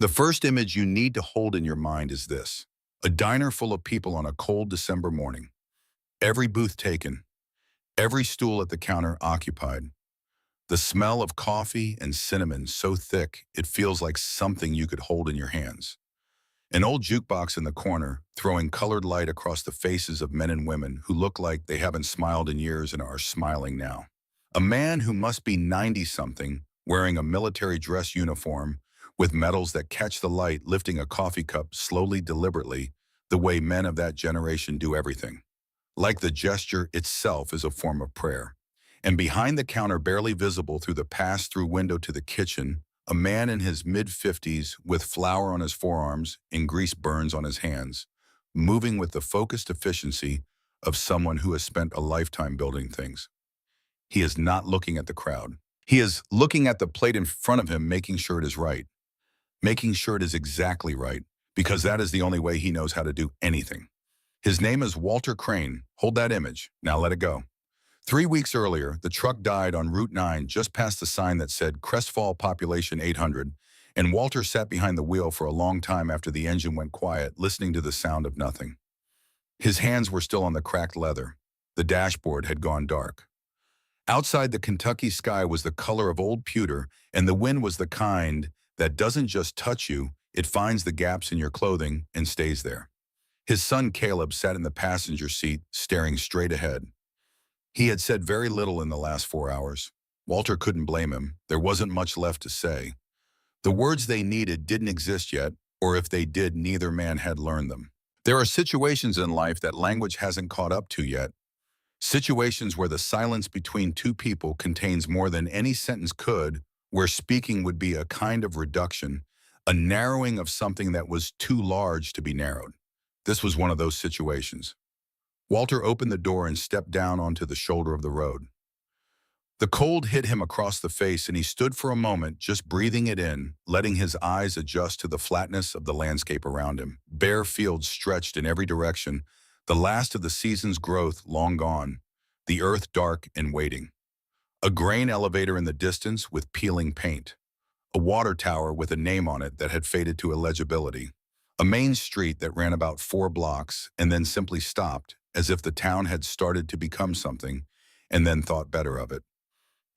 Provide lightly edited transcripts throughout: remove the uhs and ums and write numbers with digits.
The first image you need to hold in your mind is this: a diner full of people on a cold December morning. Every booth taken, every stool at the counter occupied. The smell of coffee and cinnamon so thick it feels like something you could hold in your hands. An old jukebox in the corner, throwing colored light across the faces of men and women who look like they haven't smiled in years and are smiling now. A man who must be 90-something, wearing a military dress uniform, with medals that catch the light, lifting a coffee cup slowly, deliberately, the way men of that generation do everything. Like the gesture itself is a form of prayer. And behind the counter, barely visible through the pass-through window to the kitchen, a man in his mid-50s with flour on his forearms and grease burns on his hands, moving with the focused efficiency of someone who has spent a lifetime building things. He is not looking at the crowd. He is looking at the plate in front of him, making sure it is right, making sure it is exactly right, because that is the only way he knows how to do anything. His name is Walter Crane. Hold that image. Now let it go. 3 weeks earlier, the truck died on Route 9 just past the sign that said Crestfall Population 800, and Walter sat behind the wheel for a long time after the engine went quiet, listening to the sound of nothing. His hands were still on the cracked leather. The dashboard had gone dark. Outside, the Kentucky sky was the color of old pewter, and the wind was the kind that doesn't just touch you, it finds the gaps in your clothing and stays there. His son Caleb sat in the passenger seat, staring straight ahead. He had said very little in the last 4 hours. Walter couldn't blame him. There wasn't much left to say. The words they needed didn't exist yet, or if they did, neither man had learned them. There are situations in life that language hasn't caught up to yet. Situations where the silence between two people contains more than any sentence could, where speaking would be a kind of reduction, a narrowing of something that was too large to be narrowed. This was one of those situations. Walter opened the door and stepped down onto the shoulder of the road. The cold hit him across the face, and he stood for a moment, just breathing it in, letting his eyes adjust to the flatness of the landscape around him. Bare fields stretched in every direction, the last of the season's growth long gone, the earth dark and waiting. A grain elevator in the distance with peeling paint. A water tower with a name on it that had faded to illegibility. A main street that ran about 4 blocks and then simply stopped, as if the town had started to become something and then thought better of it.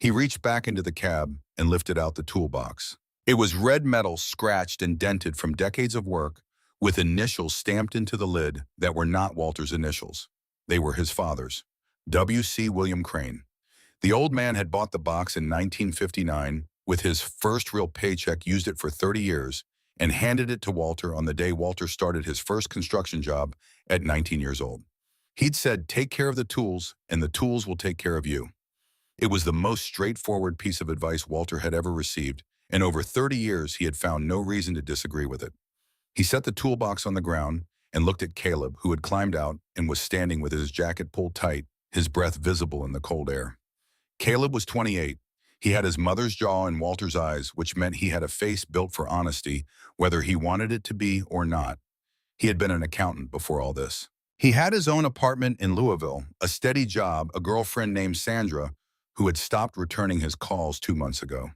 He reached back into the cab and lifted out the toolbox. It was red metal, scratched and dented from decades of work, with initials stamped into the lid that were not Walter's initials. They were his father's. W.C. William Crane. The old man had bought the box in 1959 with his first real paycheck, used it for 30 years, and handed it to Walter on the day Walter started his first construction job at 19 years old. He'd said, "Take care of the tools, and the tools will take care of you." It was the most straightforward piece of advice Walter had ever received, and over 30 years he had found no reason to disagree with it. He set the toolbox on the ground and looked at Caleb, who had climbed out and was standing with his jacket pulled tight, his breath visible in the cold air. Caleb was 28. He had his mother's jaw and Walter's eyes, which meant he had a face built for honesty, whether he wanted it to be or not. He had been an accountant before all this. He had his own apartment in Louisville, a steady job, a girlfriend named Sandra, who had stopped returning his calls 2 months ago.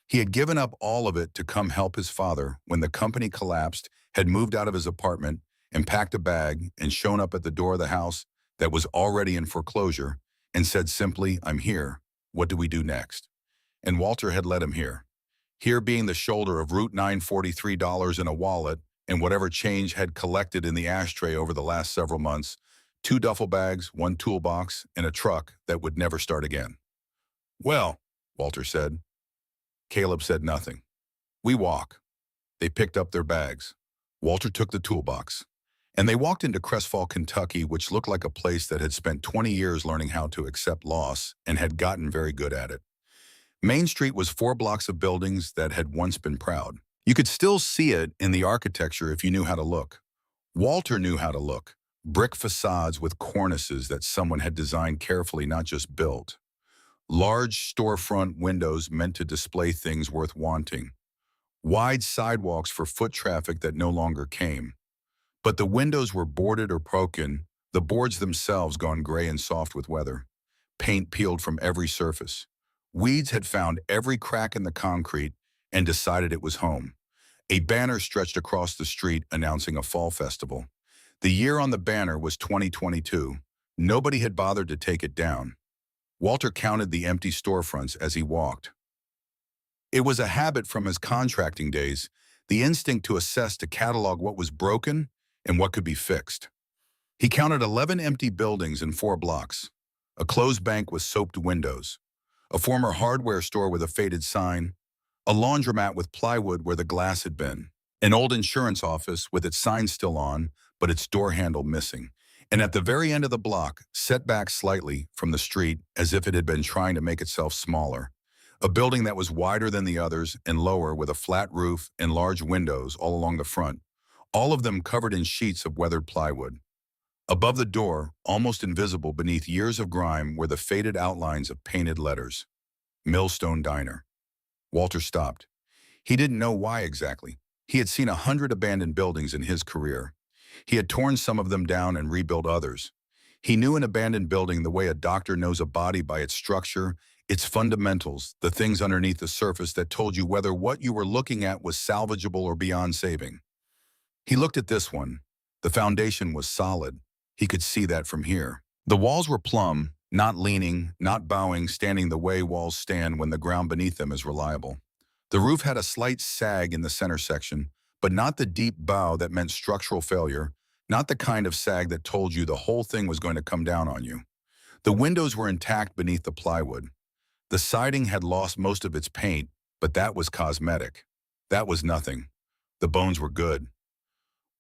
He had given up all of it to come help his father when the company collapsed, had moved out of his apartment and packed a bag and shown up at the door of the house that was already in foreclosure and said simply, "I'm here. What do we do next?" And Walter had let him here. Here being the shoulder of Route 943 dollars in a wallet and whatever change had collected in the ashtray over the last several months, 2 duffel bags, 1 toolbox, and a truck that would never start again. "Well," Walter said. Caleb said nothing. "We walk." They picked up their bags. Walter took the toolbox. And they walked into Crestfall, Kentucky, which looked like a place that had spent 20 years learning how to accept loss and had gotten very good at it. Main Street was 4 blocks of buildings that had once been proud. You could still see it in the architecture if you knew how to look. Walter knew how to look. Brick facades with cornices that someone had designed carefully, not just built. Large storefront windows meant to display things worth wanting. Wide sidewalks for foot traffic that no longer came. But the windows were boarded or broken, the boards themselves gone gray and soft with weather. Paint peeled from every surface. Weeds had found every crack in the concrete and decided it was home. A banner stretched across the street announcing a fall festival. The year on the banner was 2022. Nobody had bothered to take it down. Walter counted the empty storefronts as he walked. It was a habit from his contracting days, the instinct to assess to catalog what was broken and what could be fixed. He counted 11 empty buildings in 4 blocks, a closed bank with soaped windows, a former hardware store with a faded sign, a laundromat with plywood where the glass had been, an old insurance office with its sign still on, but its door handle missing, and at the very end of the block, set back slightly from the street as if it had been trying to make itself smaller, a building that was wider than the others and lower with a flat roof and large windows all along the front, all of them covered in sheets of weathered plywood. Above the door, almost invisible beneath years of grime, were the faded outlines of painted letters. Millstone Diner. Walter stopped. He didn't know why exactly. He had seen 100 abandoned buildings in his career. He had torn some of them down and rebuilt others. He knew an abandoned building the way a doctor knows a body by its structure, its fundamentals, the things underneath the surface that told you whether what you were looking at was salvageable or beyond saving. He looked at this one. The foundation was solid. He could see that from here. The walls were plumb, not leaning, not bowing, standing the way walls stand when the ground beneath them is reliable. The roof had a slight sag in the center section, but not the deep bow that meant structural failure, not the kind of sag that told you the whole thing was going to come down on you. The windows were intact beneath the plywood. The siding had lost most of its paint, but that was cosmetic. That was nothing. The bones were good.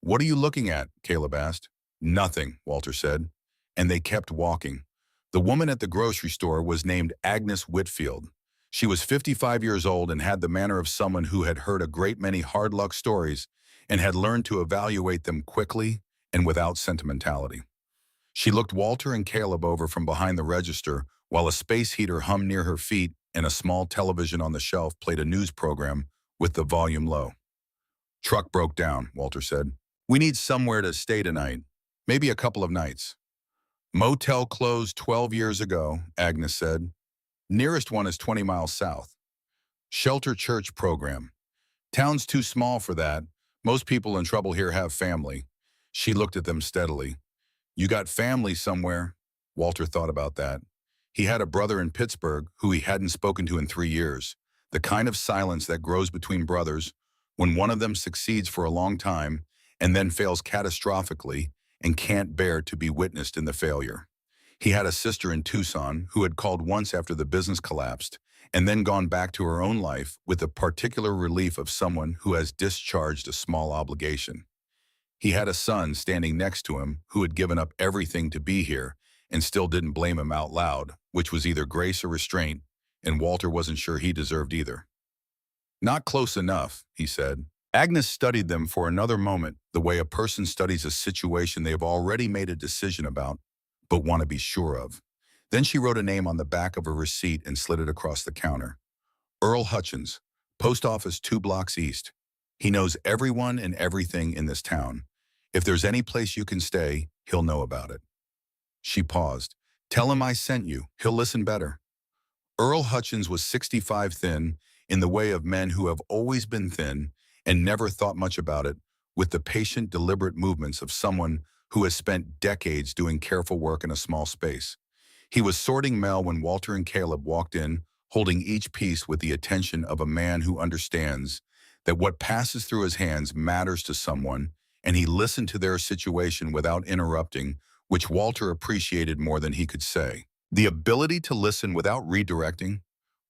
"What are you looking at?" Caleb asked. "Nothing," Walter said, and they kept walking. The woman at the grocery store was named Agnes Whitfield. She was 55 years old and had the manner of someone who had heard a great many hard luck stories and had learned to evaluate them quickly and without sentimentality. She looked Walter and Caleb over from behind the register while a space heater hummed near her feet and a small television on the shelf played a news program with the volume low. "Truck broke down," Walter said. "We need somewhere to stay tonight, maybe a couple of nights." "Motel closed 12 years ago," Agnes said. "Nearest one is 20 miles south. Shelter church program. Town's too small for that. Most people in trouble here have family." She looked at them steadily. "You got family somewhere." Walter thought about that. He had a brother in Pittsburgh who he hadn't spoken to in 3 years, the kind of silence that grows between brothers when one of them succeeds for a long time and then fails catastrophically and can't bear to be witnessed in the failure. He had a sister in Tucson who had called once after the business collapsed and then gone back to her own life with the particular relief of someone who has discharged a small obligation. He had a son standing next to him who had given up everything to be here and still didn't blame him out loud, which was either grace or restraint, and Walter wasn't sure he deserved either. "Not close enough," he said. Agnes studied them for another moment, the way a person studies a situation they have already made a decision about, but want to be sure of. Then she wrote a name on the back of a receipt and slid it across the counter. "Earl Hutchins, post office 2 blocks east. He knows everyone and everything in this town. If there's any place you can stay, he'll know about it." She paused. "Tell him I sent you. He'll listen better." Earl Hutchins was 65, thin, in the way of men who have always been thin and never thought much about it, with the patient, deliberate movements of someone who has spent decades doing careful work in a small space. He was sorting mail when Walter and Caleb walked in, holding each piece with the attention of a man who understands that what passes through his hands matters to someone, and he listened to their situation without interrupting, which Walter appreciated more than he could say. The ability to listen without redirecting,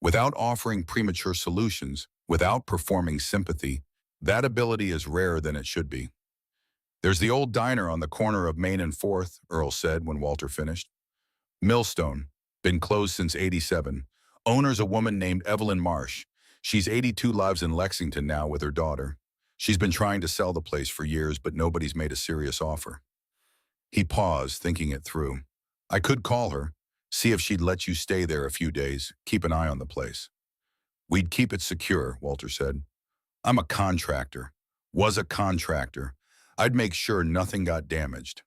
without offering premature solutions, without performing sympathy, that ability is rarer than it should be. "There's the old diner on the corner of Main and 4th, Earl said when Walter finished. "Millstone, been closed since '87. Owner's a woman named Evelyn Marsh. She's 82, lives in Lexington now with her daughter. She's been trying to sell the place for years, but nobody's made a serious offer." He paused, thinking it through. "I could call her, see if she'd let you stay there a few days, keep an eye on the place." "We'd keep it secure," Walter said. "I'm a contractor. Was a contractor. I'd make sure nothing got damaged."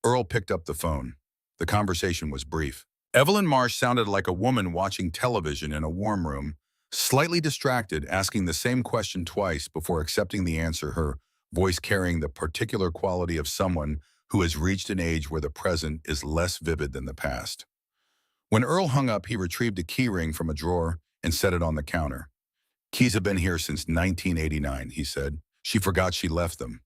Earl picked up the phone. The conversation was brief. Evelyn Marsh sounded like a woman watching television in a warm room, slightly distracted, asking the same question twice before accepting the answer, her voice carrying the particular quality of someone who has reached an age where the present is less vivid than the past. When Earl hung up, he retrieved a key ring from a drawer and set it on the counter. "Keys have been here since 1989, he said. She forgot she left them.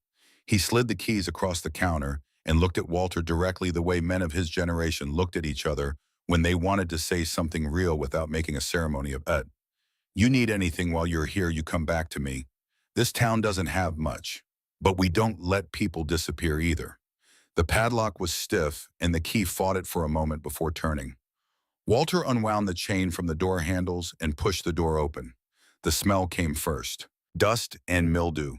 He slid the keys across the counter and looked at Walter directly the way men of his generation looked at each other when they wanted to say something real without making a ceremony of it. "You need anything while you're here, you come back to me. This town doesn't have much, but we don't let people disappear either." The padlock was stiff, and the key fought it for a moment before turning. Walter unwound the chain from the door handles and pushed the door open. The smell came first. Dust and mildew.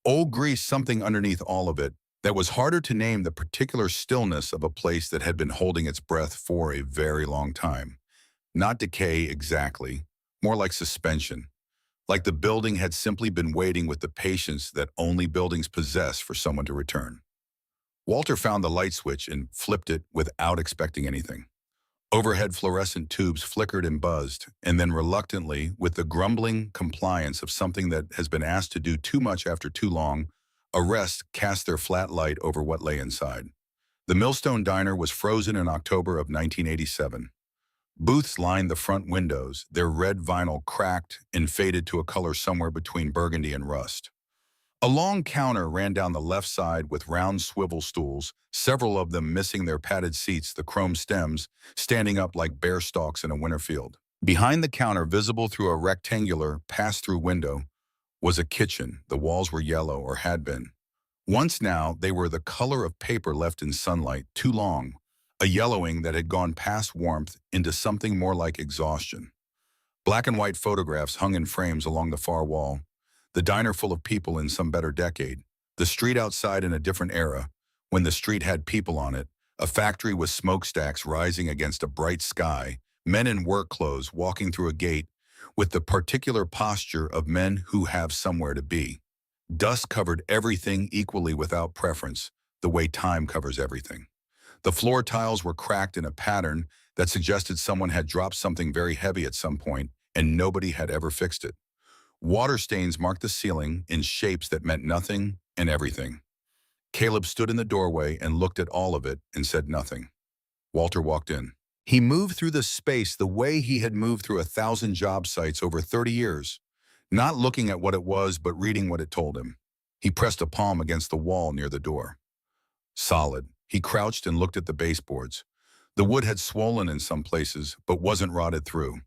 Old grease, something underneath all of it that was harder to name, the particular stillness of a place that had been holding its breath for a very long time. Not decay exactly, more like suspension. Like the building had simply been waiting with the patience that only buildings possess for someone to return. Walter found the light switch and flipped it without expecting anything. Overhead fluorescent tubes flickered and buzzed, and then reluctantly, with the grumbling compliance of something that has been asked to do too much after too long, a rest cast their flat light over what lay inside. The Millstone Diner was frozen in October of 1987. Booths lined the front windows, their red vinyl cracked and faded to a color somewhere between burgundy and rust. A long counter ran down the left side with round swivel stools, several of them missing their padded seats, the chrome stems standing up like bare stalks in a winter field. Behind the counter, visible through a rectangular pass-through window, was a kitchen. The walls were yellow, or had been. Once now, they were the color of paper left in sunlight, too long, a yellowing that had gone past warmth into something more like exhaustion. Black and white photographs hung in frames along the far wall. The diner full of people in some better decade. The street outside in a different era, when the street had people on it. A factory with smokestacks rising against a bright sky. Men in work clothes walking through a gate with the particular posture of men who have somewhere to be. Dust covered everything equally without preference, the way time covers everything. The floor tiles were cracked in a pattern that suggested someone had dropped something very heavy at some point and nobody had ever fixed it. Water stains marked the ceiling in shapes that meant nothing and everything. Caleb stood in the doorway and looked at all of it and said nothing. Walter walked in. He moved through the space the way he had moved through 1,000 job sites over 30 years, not looking at what it was but reading what it told him. He pressed a palm against the wall near the door. Solid. He crouched and looked at the baseboards. The wood had swollen in some places but wasn't rotted through.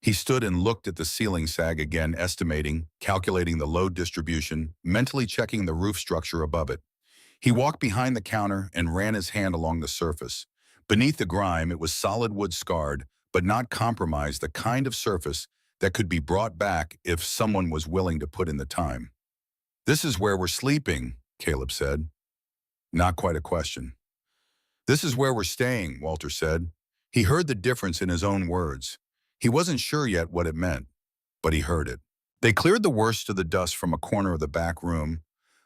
He stood and looked at the ceiling sag again, estimating, calculating the load distribution, mentally checking the roof structure above it. He walked behind the counter and ran his hand along the surface. Beneath the grime, it was solid wood, scarred, but not compromised, the kind of surface that could be brought back if someone was willing to put in the time. "This is where we're sleeping," Caleb said. Not quite a question. "This is where we're staying," Walter said. He heard the difference in his own words. He wasn't sure yet what it meant, but he heard it. They cleared the worst of the dust from a corner of the back room,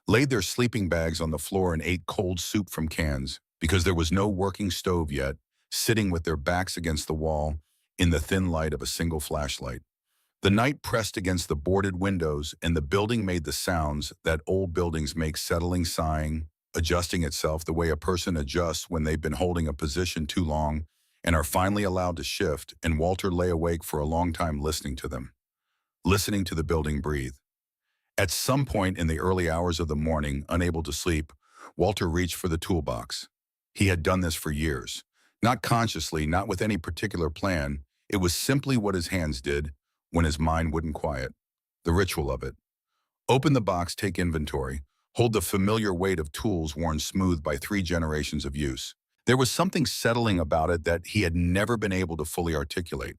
laid their sleeping bags on the floor and ate cold soup from cans, because there was no working stove yet, sitting with their backs against the wall in the thin light of a single flashlight. The night pressed against the boarded windows, and the building made the sounds that old buildings make, settling, sighing, adjusting itself the way a person adjusts when they've been holding a position too long and are finally allowed to shift, and Walter lay awake for a long time listening to them, listening to the building breathe. At some point in the early hours of the morning, unable to sleep, Walter reached for the toolbox. He had done this for years. Not consciously, not with any particular plan. It was simply what his hands did when his mind wouldn't quiet. The ritual of it. Open the box, take inventory, hold the familiar weight of tools worn smooth by 3 generations of use. There was something settling about it that he had never been able to fully articulate.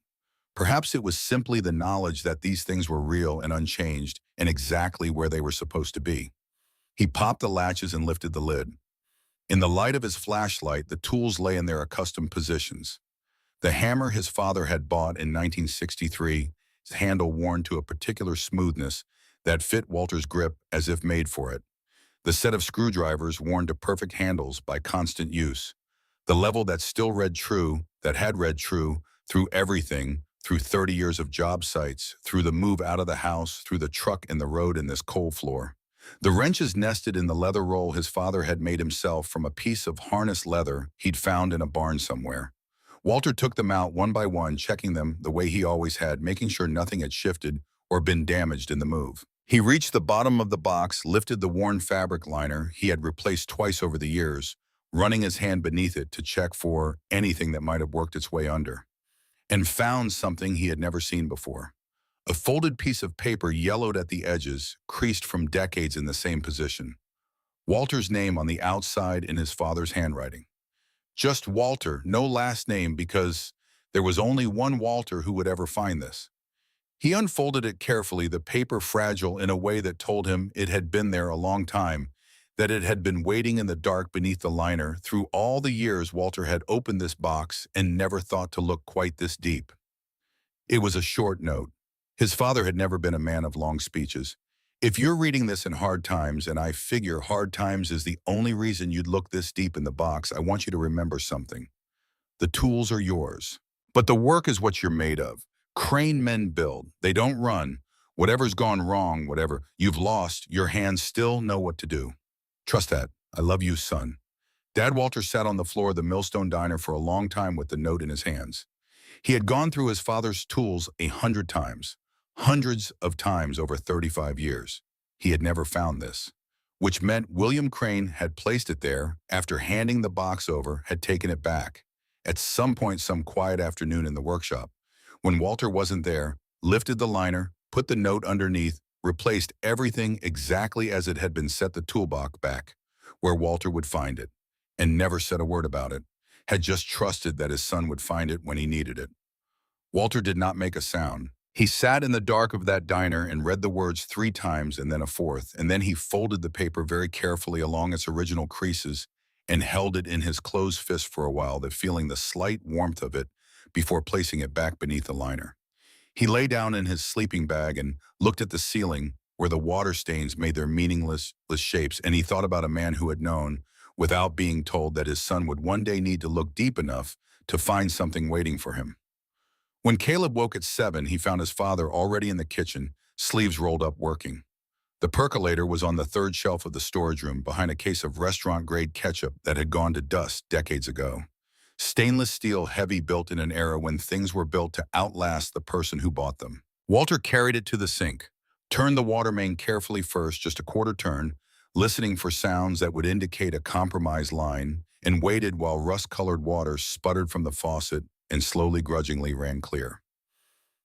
Perhaps it was simply the knowledge that these things were real and unchanged and exactly where they were supposed to be. He popped the latches and lifted the lid. In the light of his flashlight, the tools lay in their accustomed positions. The hammer his father had bought in 1963, its handle worn to a particular smoothness that fit Walter's grip as if made for it. The set of screwdrivers worn to perfect handles by constant use. The level that still read true, that had read true through everything, through 30 years of job sites, through the move out of the house, through the truck and the road and this coal floor. The wrenches nested in the leather roll his father had made himself from a piece of harness leather he'd found in a barn somewhere. Walter took them out one by one, checking them the way he always had, making sure nothing had shifted or been damaged in the move. He reached the bottom of the box, lifted the worn fabric liner he had replaced twice over the years, running his hand beneath it to check for anything that might have worked its way under, and found something he had never seen before. A folded piece of paper yellowed at the edges, creased from decades in the same position. Walter's name on the outside in his father's handwriting. Just Walter, no last name, because there was only one Walter who would ever find this. He unfolded it carefully, the paper fragile in a way that told him it had been there a long time, that it had been waiting in the dark beneath the liner through all the years Walter had opened this box and never thought to look quite this deep. It was a short note. His father had never been a man of long speeches. If you're reading this in hard times, and I figure hard times is the only reason you'd look this deep in the box, I want you to remember something. The tools are yours, but the work is what you're made of. Crane men build. They don't run. Whatever's gone wrong, whatever you've lost, your hands still know what to do. Trust that. I love you, son. Dad Walter sat on the floor of the Millstone Diner for a long time with the note in his hands. He had gone through his father's tools 100 times, hundreds of times over 35 years. He had never found this, which meant William Crane had placed it there after handing the box over, had taken it back. At some point, some quiet afternoon in the workshop, when Walter wasn't there, lifted the liner, put the note underneath, replaced everything exactly as it had been, set the toolbox back where Walter would find it, and never said a word about it, had just trusted that his son would find it when he needed it. Walter did not make a sound. He sat in the dark of that diner and read the words 3 times and then a fourth, and then he folded the paper very carefully along its original creases and held it in his closed fist for a while, feeling the slight warmth of it before placing it back beneath the liner. He lay down in his sleeping bag and looked at the ceiling where the water stains made their meaningless shapes, and he thought about a man who had known, without being told, that his son would one day need to look deep enough to find something waiting for him. When Caleb woke at 7, he found his father already in the kitchen, sleeves rolled up, working. The percolator was on the 3rd shelf of the storage room behind a case of restaurant-grade ketchup that had gone to dust decades ago. Stainless steel, heavy, built in an era when things were built to outlast the person who bought them. Walter carried it to the sink, turned the water main carefully first, just a quarter turn, listening for sounds that would indicate a compromised line, and waited while rust-colored water sputtered from the faucet and slowly, grudgingly ran clear.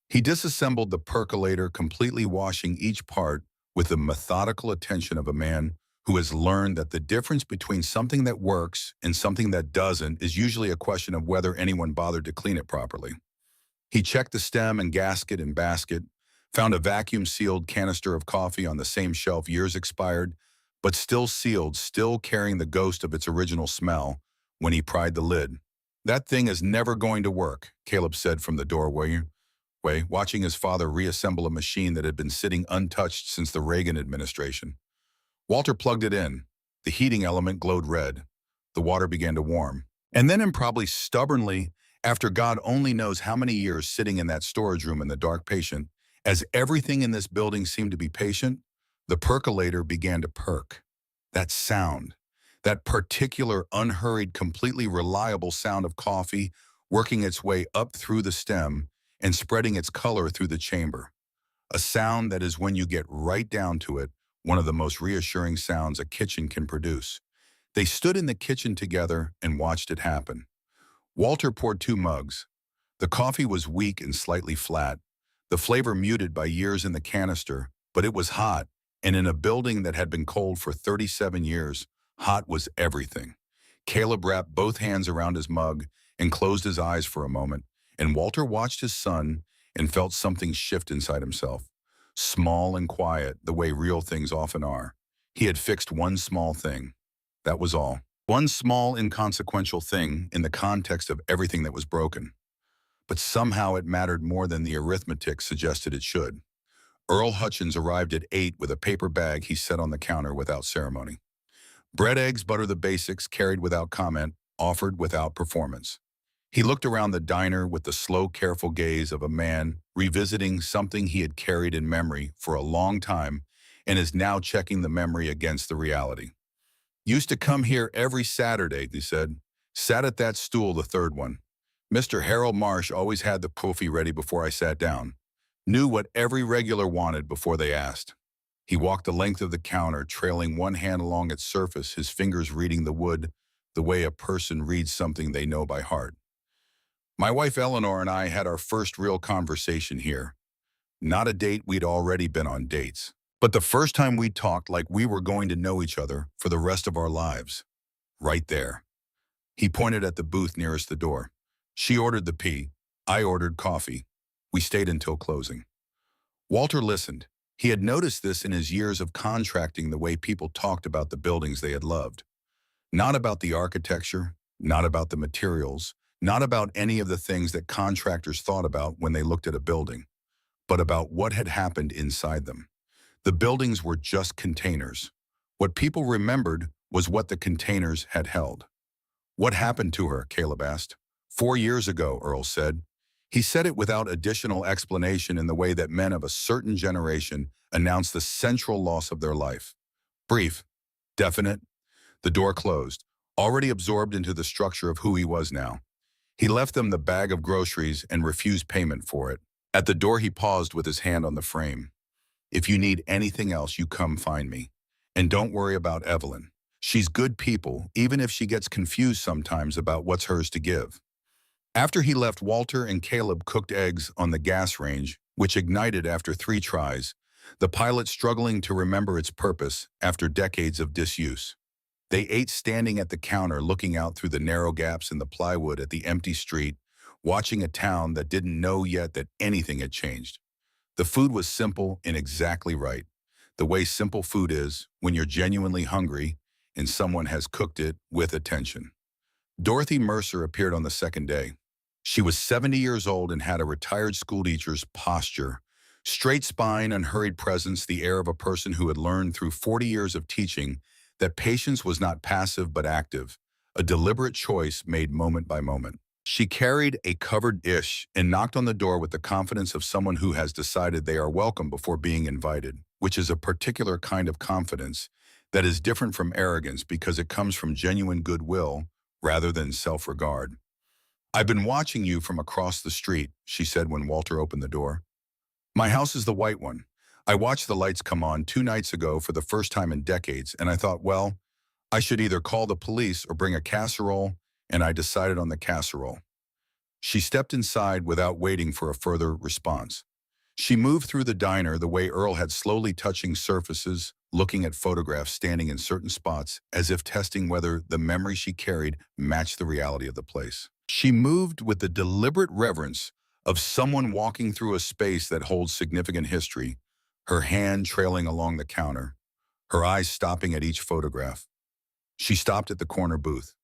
He disassembled the percolator, completely washing each part with the methodical attention of a man who has learned that the difference between something that works and something that doesn't is usually a question of whether anyone bothered to clean it properly. He checked the stem and gasket and basket, found a vacuum-sealed canister of coffee on the same shelf, years expired, but still sealed, still carrying the ghost of its original smell when he pried the lid. "That thing is never going to work," Caleb said from the doorway, watching his father reassemble a machine that had been sitting untouched since the Reagan administration. Walter plugged it in. The heating element glowed red. The water began to warm. And then, improbably, stubbornly, after God only knows how many years sitting in that storage room in the dark, patient, as everything in this building seemed to be patient, the percolator began to perk. That sound, that particular, unhurried, completely reliable sound of coffee working its way up through the stem and spreading its color through the chamber. A sound that is, when you get right down to it, one of the most reassuring sounds a kitchen can produce. They stood in the kitchen together and watched it happen. Walter poured 2 mugs. The coffee was weak and slightly flat, the flavor muted by years in the canister, but it was hot, and in a building that had been cold for 37 years, hot was everything. Caleb wrapped both hands around his mug and closed his eyes for a moment, and Walter watched his son and felt something shift inside himself. Small and quiet, the way real things often are. He had fixed one small thing. That was all. One small, inconsequential thing in the context of everything that was broken. But somehow it mattered more than the arithmetic suggested it should. Earl Hutchins arrived at 8 with a paper bag he set on the counter without ceremony. Bread, eggs, butter, the basics, carried without comment, offered without performance. He looked around the diner with the slow, careful gaze of a man revisiting something he had carried in memory for a long time and is now checking the memory against the reality. Used to come here every Saturday, he said. Sat at that stool, the third one. Mr. Harold Marsh always had the coffee ready before I sat down. Knew what every regular wanted before they asked. He walked the length of the counter, trailing one hand along its surface, his fingers reading the wood the way a person reads something they know by heart. My wife Eleanor and I had our first real conversation here. Not a date, we'd already been on dates. But the first time we talked like we were going to know each other for the rest of our lives. Right there. He pointed at the booth nearest the door. She ordered the tea. I ordered coffee. We stayed until closing. Walter listened. He had noticed this in his years of contracting, the way people talked about the buildings they had loved. Not about the architecture, not about the materials, not about any of the things that contractors thought about when they looked at a building, but about what had happened inside them. The buildings were just containers. What people remembered was what the containers had held. What happened to her? Caleb asked. 4 years ago, Earl said. He said it without additional explanation, in the way that men of a certain generation announce the central loss of their life. Brief, definite. The door closed, already absorbed into the structure of who he was now. He left them the bag of groceries and refused payment for it. At the door he paused with his hand on the frame. If you need anything else, you come find me. And don't worry about Evelyn. She's good people, even if she gets confused sometimes about what's hers to give. After he left, Walter and Caleb cooked eggs on the gas range, which ignited after 3 tries, the pilot struggling to remember its purpose after decades of disuse. They ate standing at the counter, looking out through the narrow gaps in the plywood at the empty street, watching a town that didn't know yet that anything had changed. The food was simple and exactly right, the way simple food is when you're genuinely hungry and someone has cooked it with attention. Dorothy Mercer appeared on the second day. She was 70 years old and had a retired schoolteacher's posture. Straight spine, unhurried presence, the air of a person who had learned through 40 years of teaching that patience was not passive but active, a deliberate choice made moment by moment. She carried a covered dish and knocked on the door with the confidence of someone who has decided they are welcome before being invited, which is a particular kind of confidence that is different from arrogance because it comes from genuine goodwill rather than self-regard. I've been watching you from across the street, she said when Walter opened the door. My house is the white one. I watched the lights come on 2 nights ago for the first time in decades, and I thought, well, I should either call the police or bring a casserole, and I decided on the casserole. She stepped inside without waiting for a further response. She moved through the diner the way Earl had, slowly touching surfaces, looking at photographs, standing in certain spots, as if testing whether the memory she carried matched the reality of the place. She moved with the deliberate reverence of someone walking through a space that holds significant history, her hand trailing along the counter, her eyes stopping at each photograph. She stopped at the corner booth.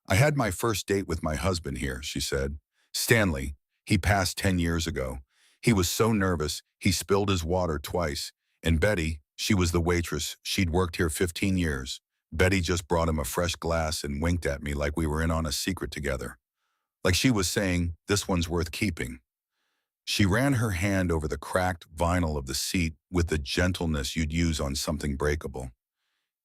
I had my first date with my husband here, she said. Stanley. He passed 10 years ago. He was so nervous, he spilled his water twice. And Betty, she was the waitress. She'd worked here 15 years. Betty just brought him a fresh glass and winked at me like we were in on a secret together. Like she was saying, this one's worth keeping. She ran her hand over the cracked vinyl of the seat with the gentleness you'd use on something breakable.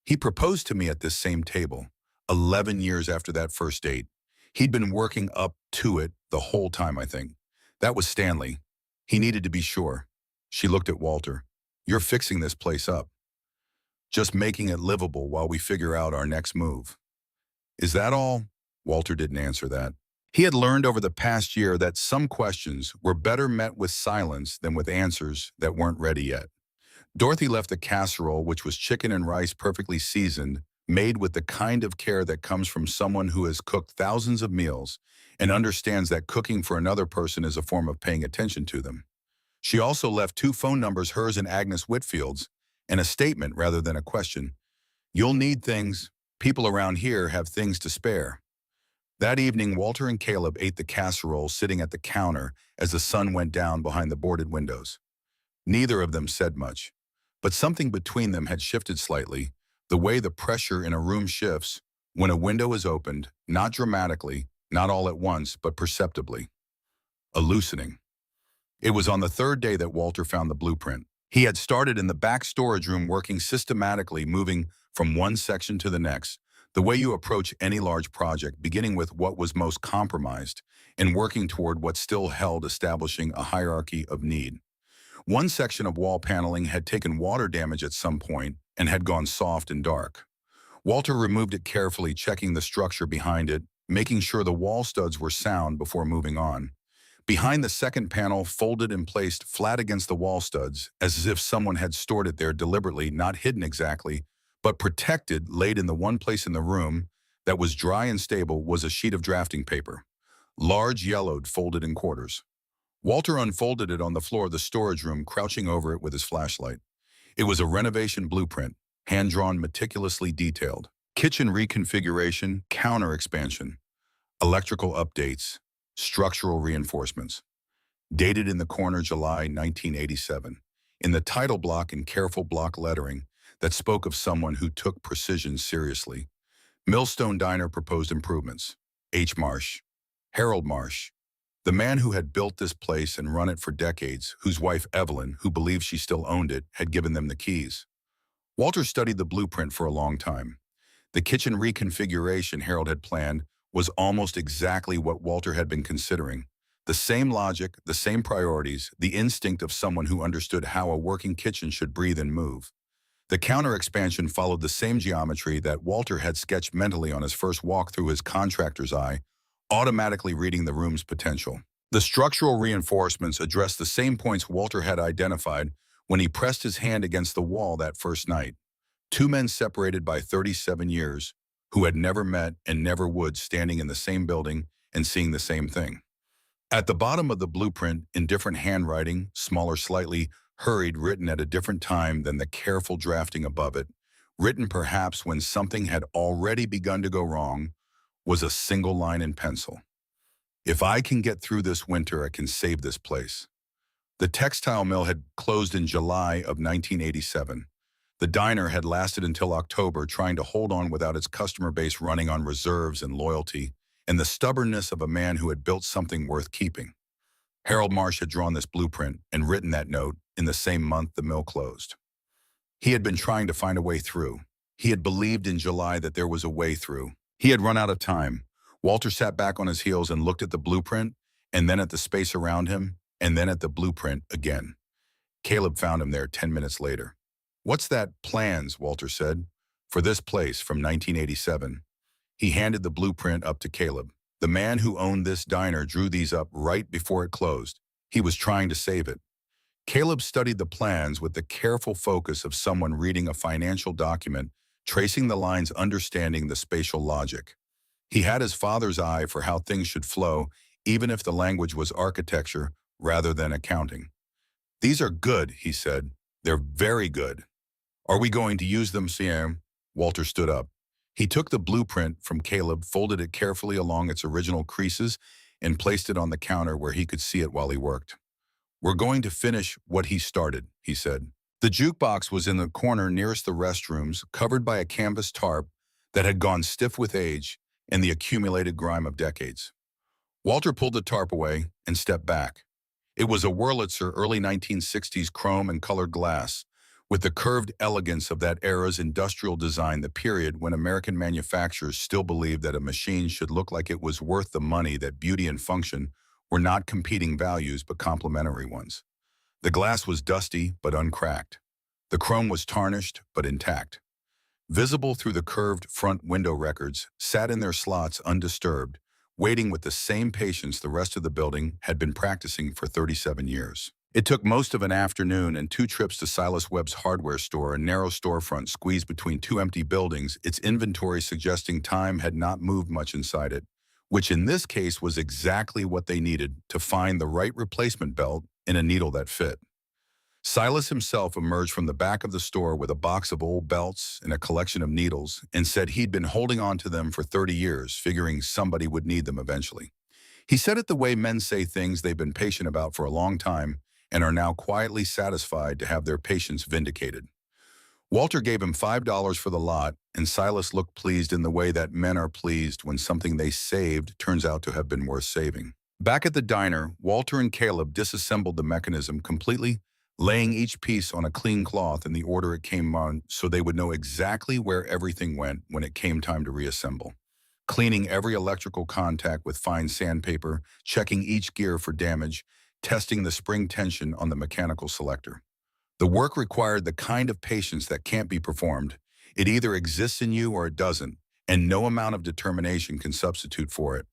He proposed to me at this same table, 11 years after that first date. He'd been working up to it the whole time, I think. That was Stanley. He needed to be sure. She looked at Walter. You're fixing this place up. Just making it livable while we figure out our next move. Is that all? Walter didn't answer that. He had learned over the past year that some questions were better met with silence than with answers that weren't ready yet. Dorothy left the casserole, which was chicken and rice perfectly seasoned, made with the kind of care that comes from someone who has cooked thousands of meals and understands that cooking for another person is a form of paying attention to them. She also left 2 phone numbers, hers and Agnes Whitfield's, and a statement rather than a question. You'll need things. People around here have things to spare. That evening, Walter and Caleb ate the casserole sitting at the counter as the sun went down behind the boarded windows. Neither of them said much, but something between them had shifted slightly, the way the pressure in a room shifts when a window is opened, not dramatically, not all at once, but perceptibly, a loosening. It was on the third day that Walter found the blueprint. He had started in the back storage room working systematically, moving from one section to the next, the way you approach any large project, beginning with what was most compromised and working toward what still held, establishing a hierarchy of need. One section of wall paneling had taken water damage at some point and had gone soft and dark. Walter removed it carefully, checking the structure behind it, making sure the wall studs were sound before moving on. Behind the second panel, folded and placed flat against the wall studs, as if someone had stored it there deliberately, not hidden exactly, but protected, laid in the one place in the room that was dry and stable, was a sheet of drafting paper. Large, yellowed, folded in quarters. Walter unfolded it on the floor of the storage room, crouching over it with his flashlight. It was a renovation blueprint, hand-drawn, meticulously detailed. Kitchen reconfiguration, counter expansion, electrical updates, structural reinforcements. Dated in the corner July 1987. In the title block in careful block lettering that spoke of someone who took precision seriously. Millstone Diner proposed improvements. H. Marsh. Harold Marsh. The man who had built this place and run it for decades, whose wife Evelyn, who believed she still owned it, had given them the keys. Walter studied the blueprint for a long time. The kitchen reconfiguration Harold had planned was almost exactly what Walter had been considering. The same logic, the same priorities, the instinct of someone who understood how a working kitchen should breathe and move. The counter expansion followed the same geometry that Walter had sketched mentally on his first walk through his contractor's eye, automatically reading the room's potential. The structural reinforcements addressed the same points Walter had identified when he pressed his hand against the wall that first night. Two men separated by 37 years, who had never met and never would, standing in the same building and seeing the same thing. At the bottom of the blueprint, in different handwriting, smaller slightly, hurried, written at a different time than the careful drafting above it, written perhaps when something had already begun to go wrong, was a single line in pencil. If I can get through this winter, I can save this place. The textile mill had closed in July of 1987. The diner had lasted until October, trying to hold on without its customer base running on reserves and loyalty, and the stubbornness of a man who had built something worth keeping. Harold Marsh had drawn this blueprint and written that note in the same month the mill closed. He had been trying to find a way through. He had believed in July that there was a way through. He had run out of time. Walter sat back on his heels and looked at the blueprint, and then at the space around him, and then at the blueprint again. Caleb found him there 10 minutes later. "What's that? Plans," Walter said. "For this place from 1987. He handed the blueprint up to Caleb. The man who owned this diner drew these up right before it closed. He was trying to save it. Caleb studied the plans with the careful focus of someone reading a financial document, tracing the lines, understanding the spatial logic. He had his father's eye for how things should flow, even if the language was architecture rather than accounting. "These are good," he said. "They're very good." "Are we going to use them, Sam?" Walter stood up. He took the blueprint from Caleb, folded it carefully along its original creases, and placed it on the counter where he could see it while he worked. "We're going to finish what he started," he said. The jukebox was in the corner nearest the restrooms, covered by a canvas tarp that had gone stiff with age and the accumulated grime of decades. Walter pulled the tarp away and stepped back. It was a Wurlitzer early 1960s chrome and colored glass, with the curved elegance of that era's industrial design, the period when American manufacturers still believed that a machine should look like it was worth the money, that beauty and function were not competing values but complementary ones. The glass was dusty but uncracked. The chrome was tarnished but intact. Visible through the curved front window, records sat in their slots undisturbed, waiting with the same patience the rest of the building had been practicing for 37 years. It took most of an afternoon and 2 trips to Silas Webb's hardware store, a narrow storefront squeezed between 2 empty buildings, its inventory suggesting time had not moved much inside it, which in this case was exactly what they needed to find the right replacement belt in a needle that fit. Silas himself emerged from the back of the store with a box of old belts and a collection of needles and said he'd been holding on to them for 30 years, figuring somebody would need them eventually. He said it the way men say things they've been patient about for a long time and are now quietly satisfied to have their patience vindicated. Walter gave him $5 for the lot, and Silas looked pleased in the way that men are pleased when something they saved turns out to have been worth saving. Back at the diner, Walter and Caleb disassembled the mechanism completely, laying each piece on a clean cloth in the order it came on so they would know exactly where everything went when it came time to reassemble. Cleaning every electrical contact with fine sandpaper, checking each gear for damage, testing the spring tension on the mechanical selector. The work required the kind of patience that can't be performed. It either exists in you or it doesn't, and no amount of determination can substitute for it.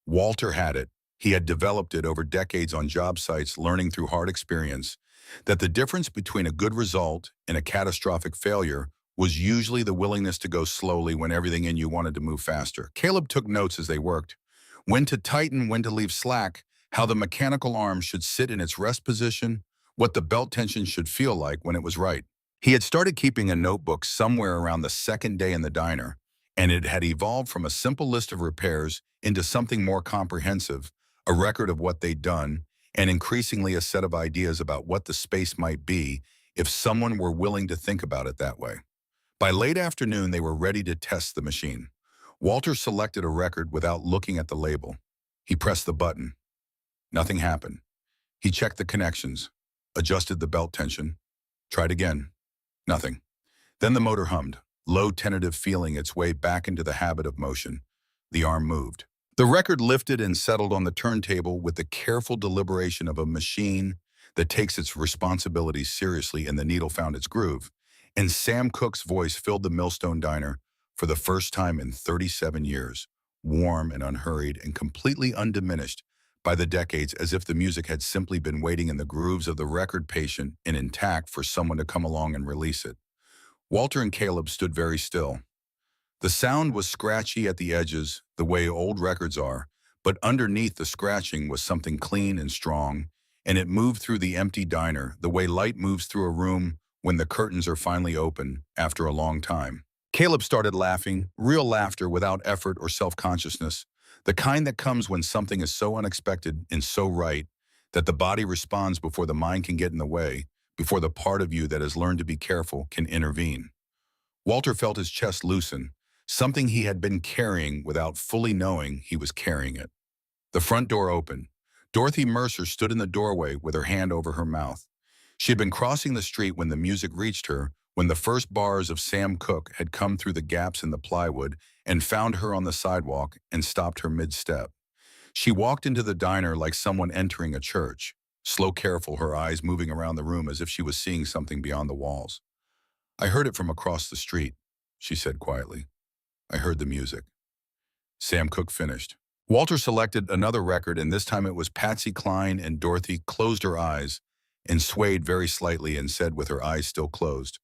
Walter had it. He had developed it over decades on job sites, learning through hard experience that the difference between a good result and a catastrophic failure was usually the willingness to go slowly when everything in you wanted to move faster. Caleb took notes as they worked. When to tighten, when to leave slack, how the mechanical arm should sit in its rest position, what the belt tension should feel like when it was right. He had started keeping a notebook somewhere around the second day in the diner, and it had evolved from a simple list of repairs into something more comprehensive, a record of what they'd done, and increasingly a set of ideas about what the space might be if someone were willing to think about it that way. By late afternoon, they were ready to test the machine. Walter selected a record without looking at the label. He pressed the button. Nothing happened. He checked the connections, adjusted the belt tension, tried again. Nothing. Then the motor hummed, low tentative feeling its way back into the habit of motion. The arm moved. The record lifted and settled on the turntable with the careful deliberation of a machine that takes its responsibilities seriously, and the needle found its groove. And Sam Cooke's voice filled the Millstone Diner for the first time in 37 years, warm and unhurried and completely undiminished by the decades, as if the music had simply been waiting in the grooves of the record, patient and intact for someone to come along and release it. Walter and Caleb stood very still. The sound was scratchy at the edges, the way old records are, but underneath the scratching was something clean and strong, and it moved through the empty diner the way light moves through a room when the curtains are finally open after a long time. Caleb started laughing, real laughter without effort or self-consciousness, the kind that comes when something is so unexpected and so right that the body responds before the mind can get in the way, before the part of you that has learned to be careful can intervene. Walter felt his chest loosen, something he had been carrying without fully knowing he was carrying it. The front door opened. Dorothy Mercer stood in the doorway with her hand over her mouth. She had been crossing the street when the music reached her, when the first bars of Sam Cooke had come through the gaps in the plywood and found her on the sidewalk and stopped her mid-step. She walked into the diner like someone entering a church, slow, careful, her eyes moving around the room as if she was seeing something beyond the walls. "I heard it from across the street," she said quietly. "I heard the music." Sam Cooke finished. Walter selected another record, and this time it was Patsy Cline, and Dorothy closed her eyes and swayed very slightly and said with her eyes still closed,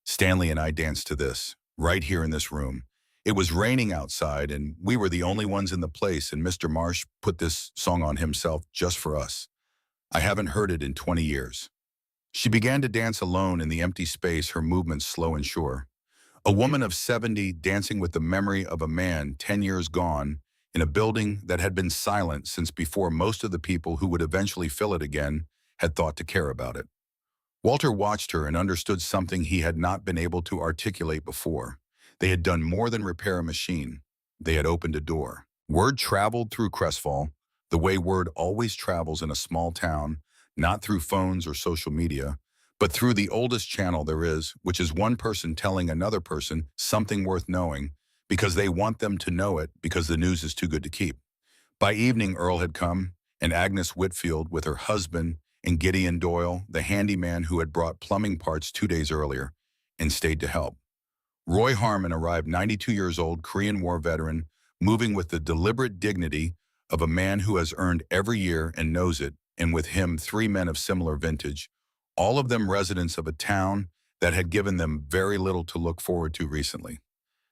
"Stanley and I danced to this, right here in this room. It was raining outside, and we were the only ones in the place, and Mr. Marsh put this song on himself just for us. I haven't heard it in 20 years." She began to dance alone in the empty space, her movements slow and sure. A woman of 70 dancing with the memory of a man 10 years gone in a building that had been silent since before most of the people who would eventually fill it again had thought to care about it. Walter watched her and understood something he had not been able to articulate before. They had done more than repair a machine. They had opened a door. Word traveled through Crestfall, the way word always travels in a small town, not through phones or social media, but through the oldest channel there is, which is one person telling another person something worth knowing because they want them to know it because the news is too good to keep. By evening, Earl had come, and Agnes Whitfield with her husband and Gideon Doyle, the handyman who had brought plumbing parts 2 days earlier, and stayed to help. Roy Harmon arrived, 92 years old, Korean War veteran, moving with the deliberate dignity of a man who has earned every year and knows it, and with him 3 men of similar vintage, all of them residents of a town that had given them very little to look forward to recently.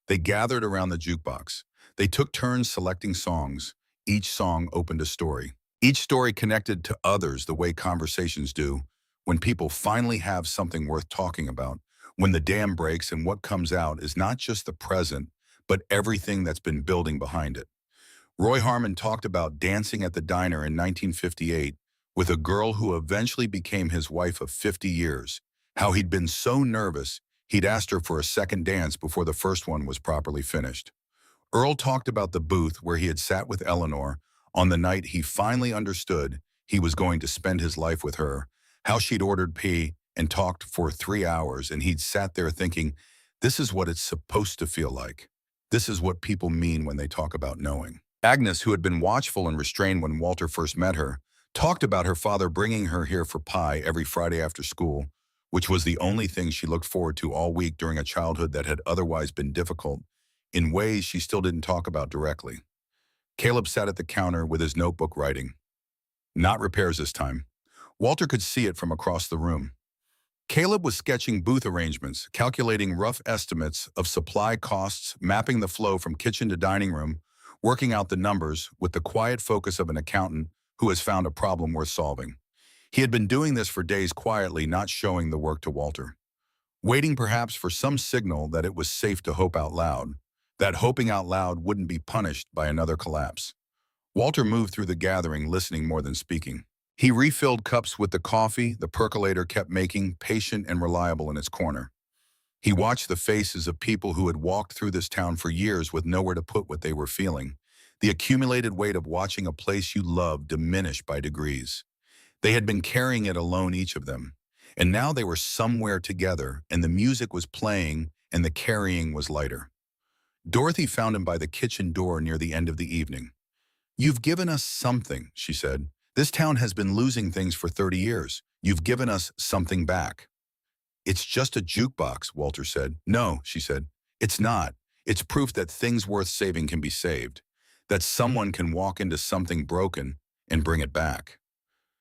They gathered around the jukebox. They took turns selecting songs. Each song opened a story. Each story connected to others the way conversations do, when people finally have something worth talking about, when the dam breaks and what comes out is not just the present, but everything that's been building behind it. Roy Harmon talked about dancing at the diner in 1958 with a girl who eventually became his wife of 50 years, how he'd been so nervous He'd asked her for a second dance before the first one was properly finished. Earl talked about the booth where he had sat with Eleanor on the night he finally understood he was going to spend his life with her, how she'd ordered pee and talked for 3 hours, and he'd sat there thinking, this is what it's supposed to feel like. This is what people mean when they talk about knowing. Agnes, who had been watchful and restrained when Walter first met her, talked about her father bringing her here for pie every Friday after school, which was the only thing she looked forward to all week during a childhood that had otherwise been difficult, in ways she still didn't talk about directly. Caleb sat at the counter with his notebook writing. Not repairs this time. Walter could see it from across the room. Caleb was sketching booth arrangements, calculating rough estimates of supply costs, mapping the flow from kitchen to dining room, working out the numbers with the quiet focus of an accountant who has found a problem worth solving. He had been doing this for days quietly, not showing the work to Walter, waiting perhaps for some signal that it was safe to hope out loud, that hoping out loud wouldn't be punished by another collapse. Walter moved through the gathering, listening more than speaking. He refilled cups with the coffee the percolator kept making, patient and reliable in its corner. He watched the faces of people who had walked through this town for years with nowhere to put what they were feeling, the accumulated weight of watching a place you loved diminish by degrees. They had been carrying it alone, each of them, and now they were somewhere together, and the music was playing and the carrying was lighter. Dorothy found him by the kitchen door near the end of the evening. "You've given us something," she said. "This town has been losing things for 30 years. You've given us something back." "It's just a jukebox," Walter said. "No," she said. "It's not. It's proof that things worth saving can be saved, that someone can walk into something broken and bring it back."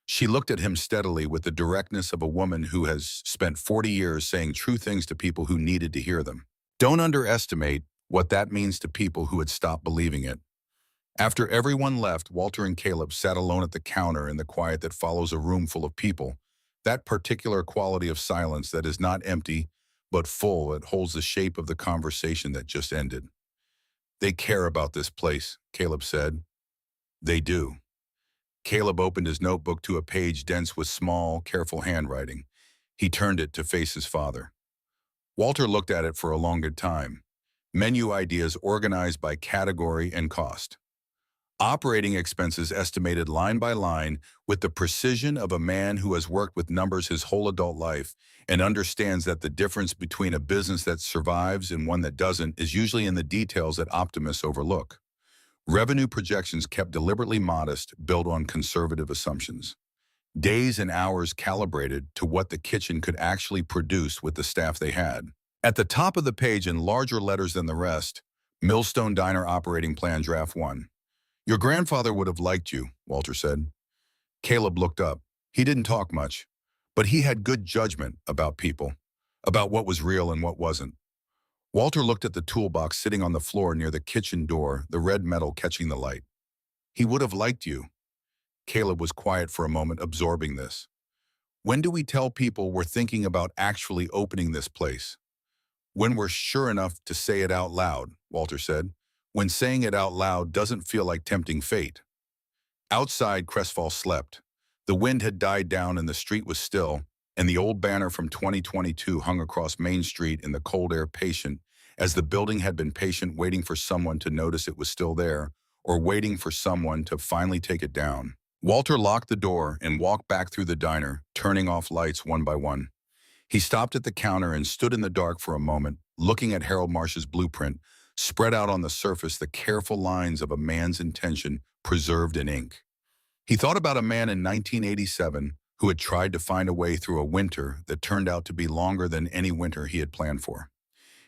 She looked at him steadily with the directness of a woman who has spent 40 years saying true things to people who needed to hear them. Don't underestimate what that means to people who had stopped believing it. After everyone left, Walter and Caleb sat alone at the counter in the quiet that follows a room full of people, that particular quality of silence that is not empty, but full, that holds the shape of the conversation that just ended. "They care about this place," Caleb said. "They do." Caleb opened his notebook to a page dense with small, careful handwriting. He turned it to face his father. Walter looked at it for a longer time. Menu ideas organized by category and cost. Operating expenses estimated line by line with the precision of a man who has worked with numbers his whole adult life and understands that the difference between a business that survives and one that doesn't is usually in the details that optimists overlook. Revenue projections kept deliberately modest, built on conservative assumptions. Days and hours calibrated to what the kitchen could actually produce with the staff they had. At the top of the page, in larger letters than the rest, Millstone Diner Operating Plan Draft 1. "Your grandfather would have liked you," Walter said. Caleb looked up. He didn't talk much, but he had good judgment about people, about what was real and what wasn't. Walter looked at the toolbox sitting on the floor near the kitchen door, the red metal catching the light. "He would have liked you." Caleb was quiet for a moment, absorbing this. "When do we tell people we're thinking about actually opening this place?" "When we're sure enough to say it out loud," Walter said. "When saying it out loud doesn't feel like tempting fate." Outside, Crestfall slept. The wind had died down and the street was still, and the old banner from 2022 hung across Main Street in the cold air, patient, as the building had been patient, waiting for someone to notice it was still there, or waiting for someone to finally take it down. Walter locked the door and walked back through the diner, turning off lights one by one. He stopped at the counter and stood in the dark for a moment, looking at Harold Marsh's blueprint, spread out on the surface, the careful lines of a man's intention preserved in ink. He thought about a man in 1987 who had tried to find a way through a winter that turned out to be longer than any winter he had planned for.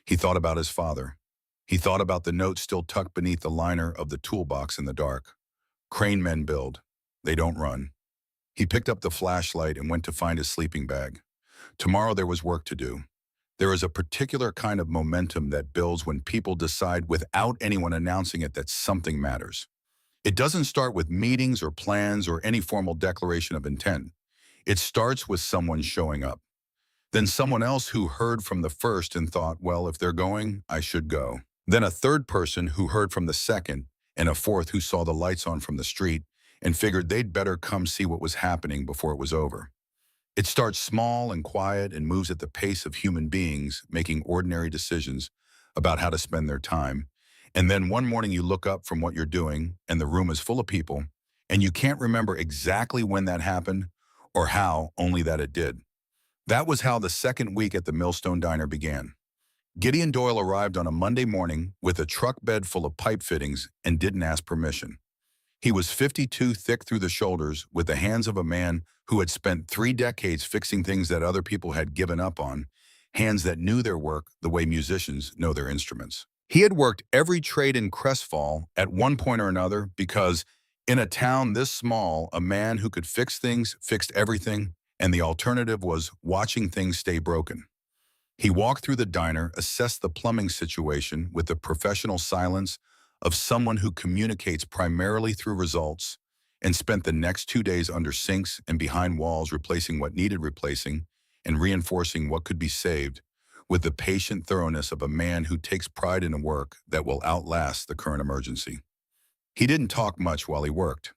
He thought about his father. He thought about the note still tucked beneath the liner of the toolbox in the dark. "Crane men build. They don't run." He picked up the flashlight and went to find his sleeping bag. Tomorrow there was work to do. There is a particular kind of momentum that builds when people decide without anyone announcing it that something matters. It doesn't start with meetings or plans or any formal declaration of intent. It starts with someone showing up. Then someone else who heard from the first and thought, well, if they're going, I should go. Then a third person who heard from the second, and a fourth who saw the lights on from the street and figured they'd better come see what was happening before it was over. It starts small and quiet and moves at the pace of human beings making ordinary decisions about how to spend their time. And then one morning you look up from what you're doing and the room is full of people, and you can't remember exactly when that happened or how, only that it did. That was how the second week at the Millstone Diner began. Gideon Doyle arrived on a Monday morning with a truck bed full of pipe fittings and didn't ask permission. He was 52, thick through the shoulders, with the hands of a man who had spent 3 decades fixing things that other people had given up on, hands that knew their work the way musicians know their instruments. He had worked every trade in Crestfall at one point or another because, in a town this small, a man who could fix things fixed everything, and the alternative was watching things stay broken. He walked through the diner, assessed the plumbing situation with the professional silence of someone who communicates primarily through results, and spent the next 2 days under sinks and behind walls replacing what needed replacing and reinforcing what could be saved with the patient thoroughness of a man who takes pride in a work that will outlast the current emergency. He didn't talk much while he worked,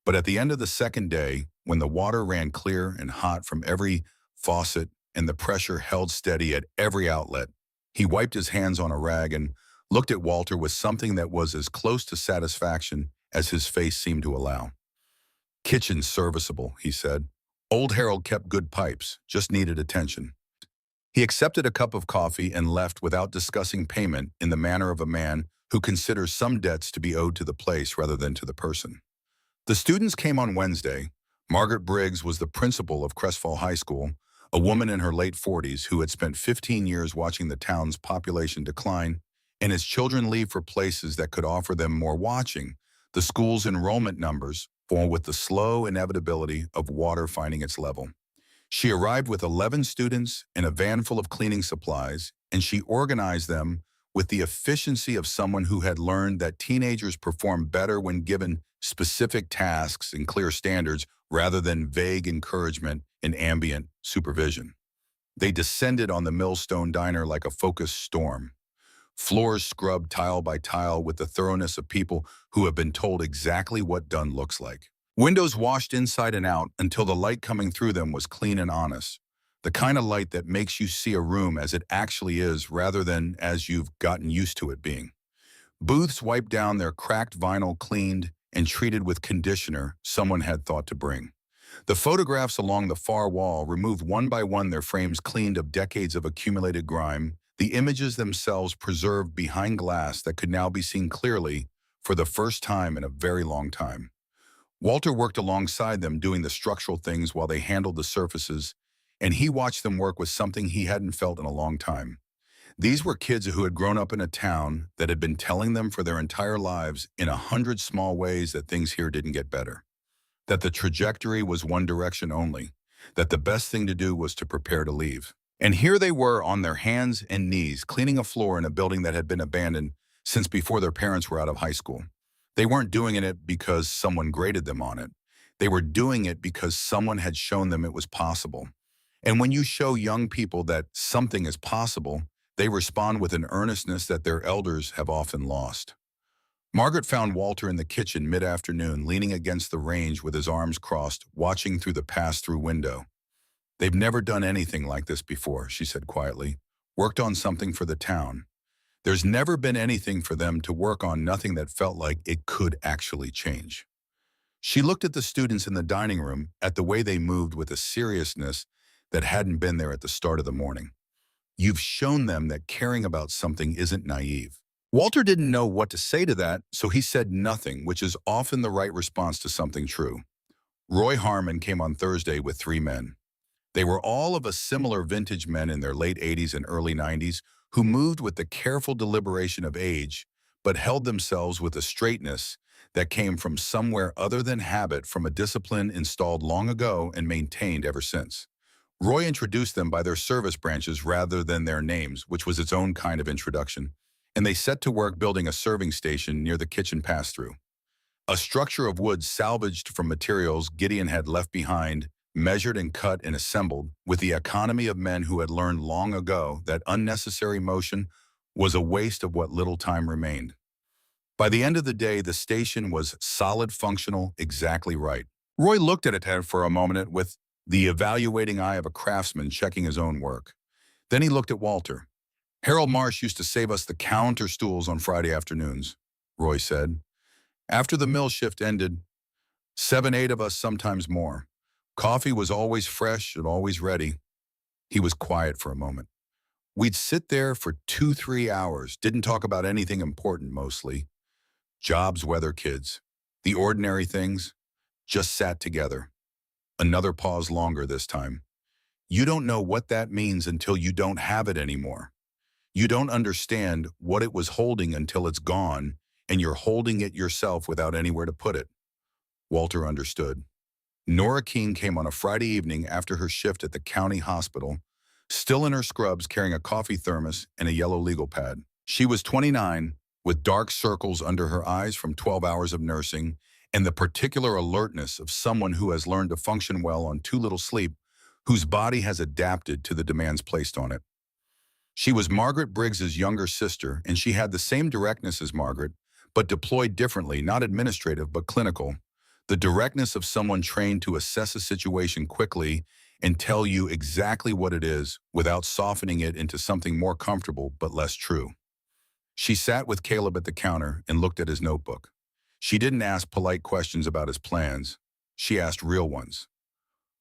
but at the end of the second day, when the water ran clear and hot from every faucet and the pressure held steady at every outlet, he wiped his hands on a rag and looked at Walter with something that was as close to satisfaction as his face seemed to allow. "Kitchen's serviceable," he said. "Old Harold kept good pipes, just needed attention." He accepted a cup of coffee and left without discussing payment in the manner of a man who considers some debts to be owed to the place rather than to the person. The students came on Wednesday. Margaret Briggs was the principal of Crestfall High School, a woman in her late 40s who had spent 15 years watching the town's population decline and as children leave for places that could offer them more watching. The school's enrollment numbers fall with the slow inevitability of water finding its level. She arrived with 11 students and a van full of cleaning supplies, and she organized them with the efficiency of someone who had learned that teenagers perform better when given specific tasks and clear standards rather than vague encouragement and ambient supervision. They descended on the Millstone Diner like a focused storm. Floors scrubbed tile by tile with the thoroughness of people who have been told exactly what done looks like. Windows washed inside and out until the light coming through them was clean and honest. The kind of light that makes you see a room as it actually is rather than as you've gotten used to it being. Booths wiped down their cracked vinyl, cleaned and treated with conditioner someone had thought to bring. The photographs along the far wall removed one by one, their frames cleaned of decades of accumulated grime, the images themselves preserved behind glass that could now be seen clearly for the first time in a very long time. Walter worked alongside them doing the structural things while they handled the surfaces, and he watched them work with something he hadn't felt in a long time. These were kids who had grown up in a town that had been telling them for their entire lives in 100 small ways that things here didn't get better, that the trajectory was one direction only, that the best thing to do was to prepare to leave. And here they were on their hands and knees, cleaning a floor in a building that had been abandoned since before their parents were out of high school. They weren't doing it because someone graded them on it. They were doing it because someone had shown them it was possible. And when you show young people that something is possible, they respond with an earnestness that their elders have often lost. Margaret found Walter in the kitchen mid-afternoon, leaning against the range with his arms crossed, watching through the pass-through window. "They've never done anything like this before," she said quietly. "Worked on something for the town. There's never been anything for them to work on, nothing that felt like it could actually change." She looked at the students in the dining room, at the way they moved with a seriousness that hadn't been there at the start of the morning. "You've shown them that caring about something isn't naive." Walter didn't know what to say to that, so he said nothing, which is often the right response to something true. Roy Harmon came on Thursday with 3 men. They were all of a similar vintage, men in their late 80s and early 90s who moved with the careful deliberation of age, but held themselves with a straightness that came from somewhere other than habit, from a discipline installed long ago and maintained ever since. Roy introduced them by their service branches rather than their names, which was its own kind of introduction, and they set to work building a serving station near the kitchen pass-through. A structure of wood salvaged from materials Gideon had left behind, measured and cut and assembled with the economy of men who had learned long ago that unnecessary motion was a waste of what little time remained. By the end of the day, the station was solid, functional, exactly right. Roy looked at it for a moment with the evaluating eye of a craftsman checking his own work. Then he looked at Walter. Harold Marsh used to save us the counter stools on Friday afternoons, Roy said. After the mill shift ended, 7, 8 of us, sometimes more. Coffee was always fresh and always ready. He was quiet for a moment. We'd sit there for 2, 3 hours, didn't talk about anything important mostly. Jobs, weather, kids. The ordinary things. Just sat together. Another pause longer this time. You don't know what that means until you don't have it anymore. You don't understand what it was holding until it's gone, and you're holding it yourself without anywhere to put it. Walter understood. Nora Keene came on a Friday evening after her shift at the county hospital, still in her scrubs carrying a coffee thermos and a yellow legal pad. She was 29, with dark circles under her eyes from 12 hours of nursing and the particular alertness of someone who has learned to function well on too little sleep, whose body has adapted to the demands placed on it. She was Margaret Briggs's younger sister, and she had the same directness as Margaret, but deployed differently, not administrative but clinical. The directness of someone trained to assess a situation quickly and tell you exactly what it is without softening it into something more comfortable but less true. She sat with Caleb at the counter and looked at his notebook. She didn't ask polite questions about his plans. She asked real ones.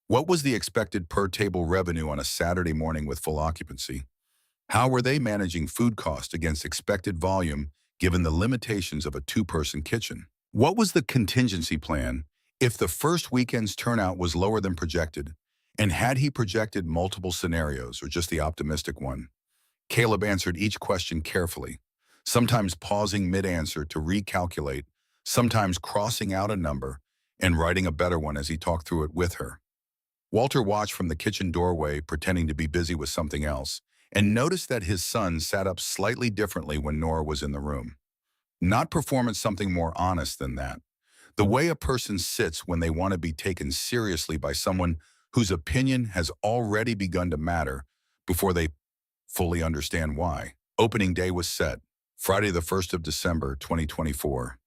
What was the expected per-table revenue on a Saturday morning with full occupancy? How were they managing food cost against expected volume given the limitations of a 2-person kitchen? What was the contingency plan if the first weekend's turnout was lower than projected? And had he projected multiple scenarios or just the optimistic one? Caleb answered each question carefully, sometimes pausing mid-answer to recalculate, sometimes crossing out a number and writing a better one as he talked through it with her. Walter watched from the kitchen doorway, pretending to be busy with something else, and noticed that his son sat up slightly differently when Nora was in the room. Not performance, something more honest than that. The way a person sits when they want to be taken seriously by someone whose opinion has already begun to matter before they fully understand why. Opening day was set, Friday the 1st of December, 2024.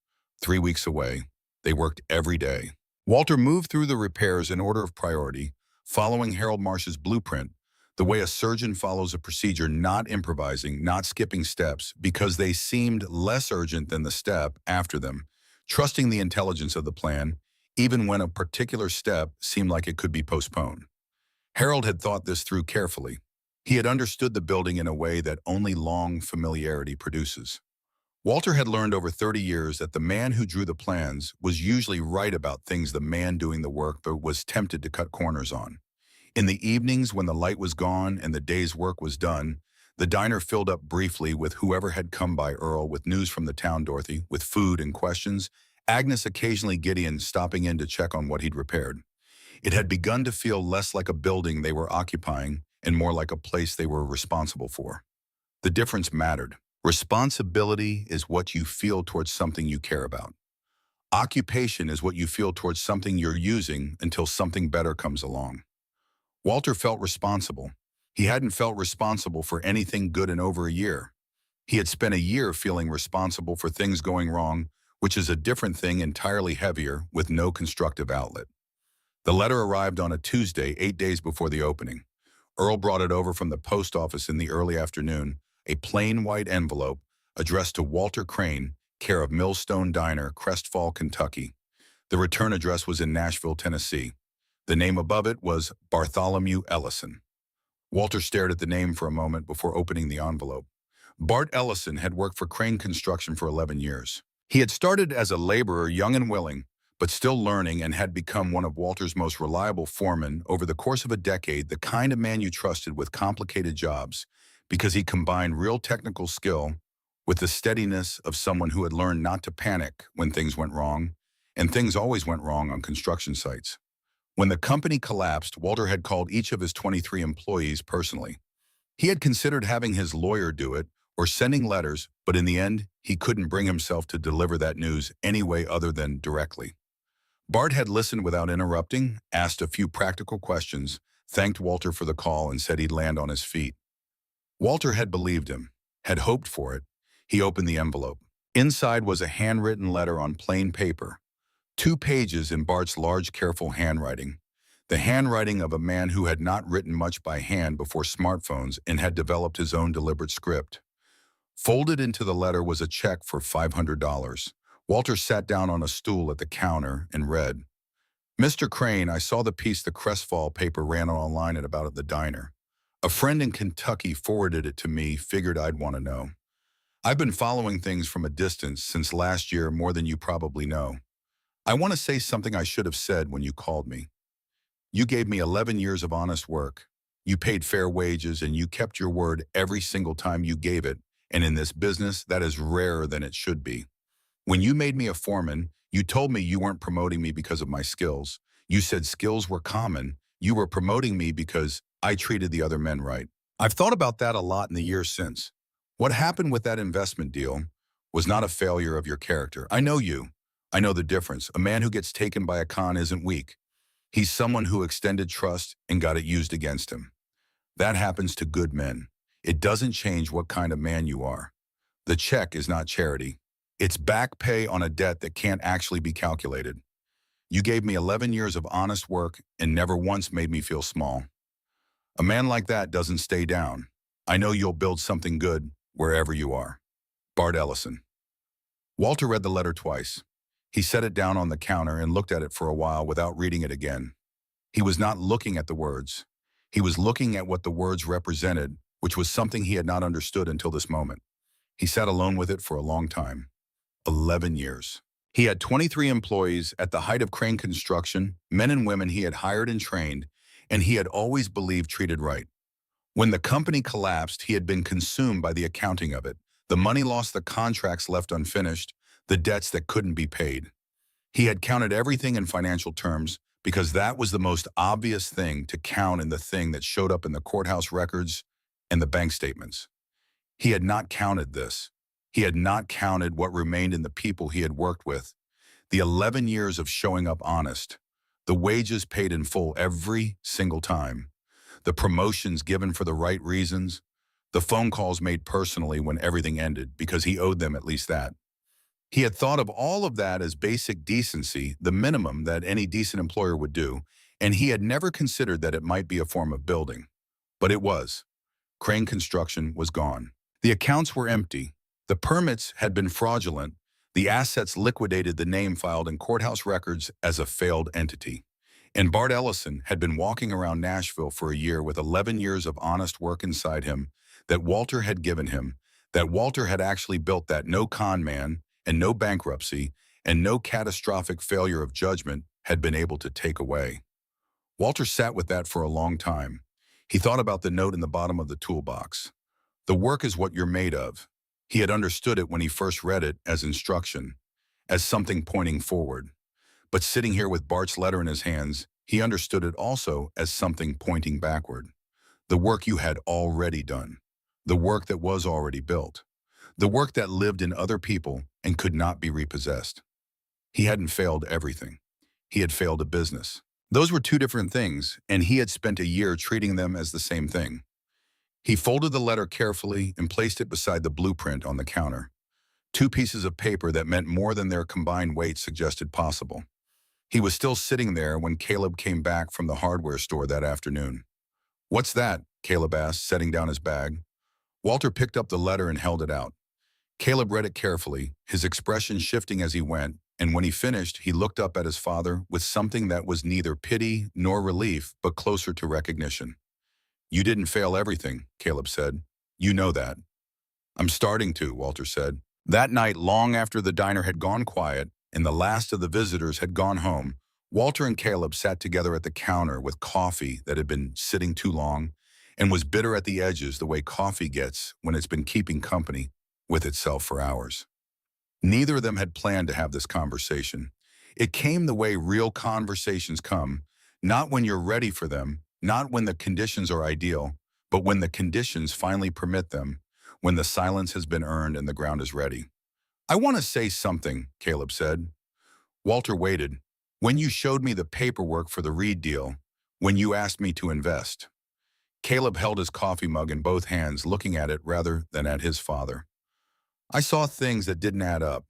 3 weeks away. They worked every day. Walter moved through the repairs in order of priority, following Harold Marsh's blueprint, the way a surgeon follows a procedure, not improvising, not skipping steps, because they seemed less urgent than the step after them, trusting the intelligence of the plan, even when a particular step seemed like it could be postponed. Harold had thought this through carefully. He had understood the building in a way that only long familiarity produces. Walter had learned over 30 years that the man who drew the plans was usually right about things the man doing the work but was tempted to cut corners on. In the evenings when the light was gone and the day's work was done, the diner filled up briefly with whoever had come by Earl with news from the town, Dorothy, with food and questions, Agnes, occasionally Gideon stopping in to check on what he'd repaired. It had begun to feel less like a building they were occupying and more like a place they were responsible for. The difference mattered. Responsibility is what you feel towards something you care about. Occupation is what you feel towards something you're using until something better comes along. Walter felt responsible. He hadn't felt responsible for anything good in over a year. He had spent a year feeling responsible for things going wrong, which is a different thing, entirely heavier, with no constructive outlet. The letter arrived on a Tuesday, 8 days before the opening. Earl brought it over from the post office in the early afternoon, a plain white envelope addressed to Walter Crane, care of Millstone Diner, Crestfall, Kentucky. The return address was in Nashville, Tennessee. The name above it was Bartholomew Ellison. Walter stared at the name for a moment before opening the envelope. Bart Ellison had worked for Crane Construction for 11 years. He had started as a laborer, young and willing, but still learning, and had become one of Walter's most reliable foremen over the course of a decade, the kind of man you trusted with complicated jobs, because he combined real technical skill with the steadiness of someone who had learned not to panic when things went wrong, and things always went wrong on construction sites. When the company collapsed, Walter had called each of his 23 employees personally. He had considered having his lawyer do it or sending letters, but in the end, he couldn't bring himself to deliver that news any way other than directly. Bart had listened without interrupting, asked a few practical questions, thanked Walter for the call, and said he'd land on his feet. Walter had believed him, had hoped for it. He opened the envelope. Inside was a handwritten letter on plain paper, 2 pages in Bart's large, careful handwriting. the handwriting of a man who had not written much by hand before smartphones and had developed his own deliberate script. Folded into the letter was a check for $500. Walter sat down on a stool at the counter and read, "Mr. Crane, I saw the piece the Crestfall paper ran online about at the diner. A friend in Kentucky forwarded it to me, figured I'd want to know. I've been following things from a distance since last year more than you probably know. I want to say something I should have said when you called me. You gave me 11 years of honest work. You paid fair wages and you kept your word every single time you gave it, and in this business, that is rarer than it should be. When you made me a foreman, you told me you weren't promoting me because of my skills. You said skills were common. You were promoting me because I treated the other men right. I've thought about that a lot in the years since. What happened with that investment deal was not a failure of your character. I know you. I know the difference. A man who gets taken by a con isn't weak. He's someone who extended trust and got it used against him. That happens to good men. It doesn't change what kind of man you are. The check is not charity. It's back pay on a debt that can't actually be calculated. You gave me 11 years of honest work and never once made me feel small. A man like that doesn't stay down. I know you'll build something good wherever you are. Bart Ellison." Walter read the letter twice. He set it down on the counter and looked at it for a while without reading it again. He was not looking at the words. He was looking at what the words represented, which was something he had not understood until this moment. He sat alone with it for a long time. 11 years. He had 23 employees at the height of crane construction, men and women he had hired and trained, and he had always believed treated right. When the company collapsed, he had been consumed by the accounting of it, the money lost, the contracts left unfinished, the debts that couldn't be paid. He had counted everything in financial terms because that was the most obvious thing to count in the thing that showed up in the courthouse records and the bank statements. He had not counted this. He had not counted what remained in the people he had worked with, the 11 years of showing up honest, the wages paid in full every single time, the promotions given for the right reasons, the phone calls made personally when everything ended because he owed them at least that. He had thought of all of that as basic decency, the minimum that any decent employer would do, and he had never considered that it might be a form of building. But it was. Crane construction was gone. The accounts were empty. The permits had been fraudulent. The assets liquidated the name filed in courthouse records as a failed entity. And Bart Ellison had been walking around Nashville for a year with 11 years of honest work inside him that Walter had given him, that Walter had actually built, that no con man and no bankruptcy and no catastrophic failure of judgment had been able to take away. Walter sat with that for a long time. He thought about the note in the bottom of the toolbox. The work is what you're made of. He had understood it when he first read it as instruction, as something pointing forward. But sitting here with Bart's letter in his hands, he understood it also as something pointing backward. The work you had already done. The work that was already built. The work that lived in other people and could not be repossessed. He hadn't failed everything. He had failed a business. Those were two different things, and he had spent a year treating them as the same thing. He folded the letter carefully and placed it beside the blueprint on the counter. Two pieces of paper that meant more than their combined weight suggested possible. He was still sitting there when Caleb came back from the hardware store that afternoon. "What's that?" Caleb asked, setting down his bag. Walter picked up the letter and held it out. Caleb read it carefully, his expression shifting as he went, and when he finished, he looked up at his father with something that was neither pity nor relief, but closer to recognition. "You didn't fail everything," Caleb said. "You know that." "I'm starting to," Walter said. That night, long after the diner had gone quiet and the last of the visitors had gone home, Walter and Caleb sat together at the counter with coffee that had been sitting too long and was bitter at the edges the way coffee gets when it's been keeping company with itself for hours. Neither of them had planned to have this conversation. It came the way real conversations come, not when you're ready for them, not when the conditions are ideal, but when the conditions finally permit them, when the silence has been earned and the ground is ready. "I want to say something," Caleb said. Walter waited. "When you showed me the paperwork for the Reed deal, when you asked me to invest." Caleb held his coffee mug in both hands, looking at it rather than at his father. "I saw things that didn't add up.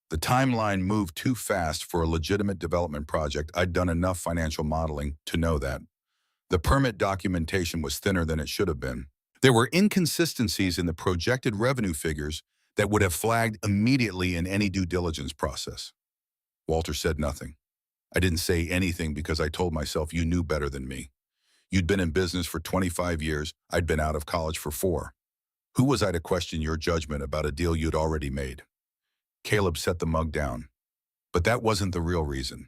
The The timeline moved too fast for a legitimate development project. I'd done enough financial modeling to know that. The permit documentation was thinner than it should have been. There were inconsistencies in the projected revenue figures that would have flagged immediately in any due diligence process. Walter said nothing. I didn't say anything because I told myself you knew better than me. You'd been in business for 25 years. I'd been out of college for 4. Who was I to question your judgment about a deal you'd already made? Caleb set the mug down. But that wasn't the real reason.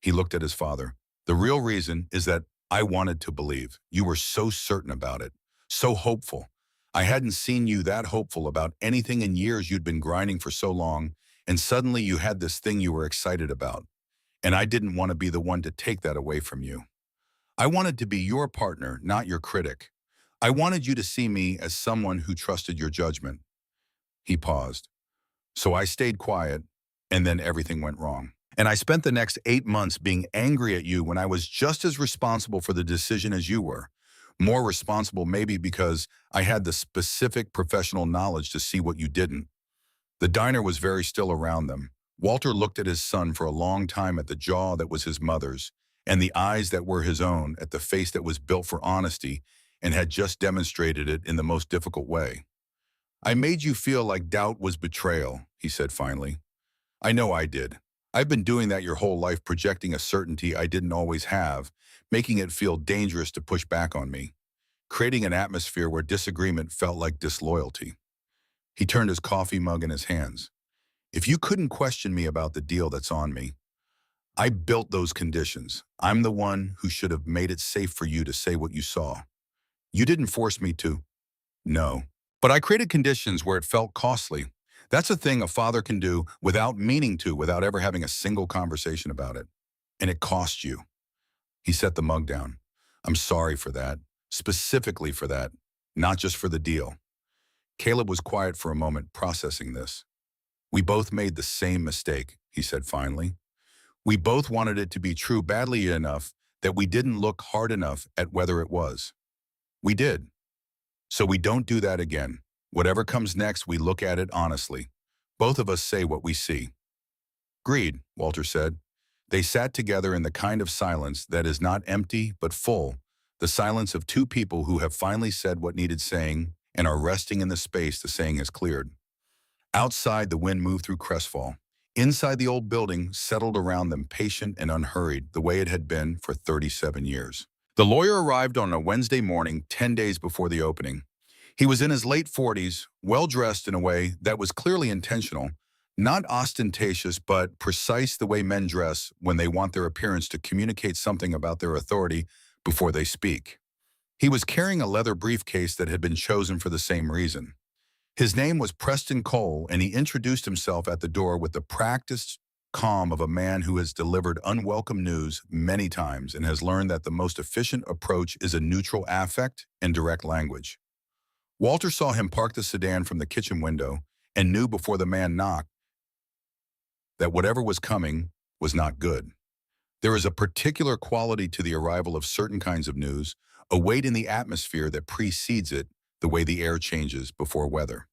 He looked at his father. The real reason is that I wanted to believe. You were so certain about it, so hopeful. I hadn't seen you that hopeful about anything in years. You'd been grinding for so long, and suddenly you had this thing you were excited about. And I didn't want to be the one to take that away from you. I wanted to be your partner, not your critic. I wanted you to see me as someone who trusted your judgment. He paused. So I stayed quiet, and then everything went wrong. And I spent the next 8 months being angry at you when I was just as responsible for the decision as you were. More responsible maybe because I had the specific professional knowledge to see what you didn't. The diner was very still around them. Walter looked at his son for a long time, at the jaw that was his mother's, and the eyes that were his own, at the face that was built for honesty and had just demonstrated it in the most difficult way. I made you feel like doubt was betrayal, he said finally. I know I did. I've been doing that your whole life, projecting a certainty I didn't always have, making it feel dangerous to push back on me, creating an atmosphere where disagreement felt like disloyalty. He turned his coffee mug in his hands. If you couldn't question me about the deal that's on me, I built those conditions. I'm the one who should have made it safe for you to say what you saw. You didn't force me to. No. But I created conditions where it felt costly. That's a thing a father can do without meaning to, without ever having a single conversation about it. And it cost you. He set the mug down. I'm sorry for that. Specifically for that. Not just for the deal. Caleb was quiet for a moment, processing this. We both made the same mistake, he said finally. We both wanted it to be true badly enough that we didn't look hard enough at whether it was. We did. So we don't do that again. Whatever comes next, we look at it honestly. Both of us say what we see. Agreed, Walter said. They sat together in the kind of silence that is not empty but full, the silence of two people who have finally said what needed saying and are resting in the space the saying has cleared. Outside, the wind moved through Crestfall. Inside, the old building settled around them, patient and unhurried, the way it had been for 37 years. The lawyer arrived on a Wednesday morning, 10 days before the opening. He was in his late 40s, well-dressed in a way that was clearly intentional, not ostentatious but precise, the way men dress when they want their appearance to communicate something about their authority before they speak. He was carrying a leather briefcase that had been chosen for the same reason. His name was Preston Cole, and he introduced himself at the door with the practiced calm of a man who has delivered unwelcome news many times and has learned that the most efficient approach is a neutral affect and direct language. Walter saw him park the sedan from the kitchen window and knew before the man knocked that whatever was coming was not good. There is a particular quality to the arrival of certain kinds of news, a weight in the atmosphere that precedes it, the way the air changes before weather.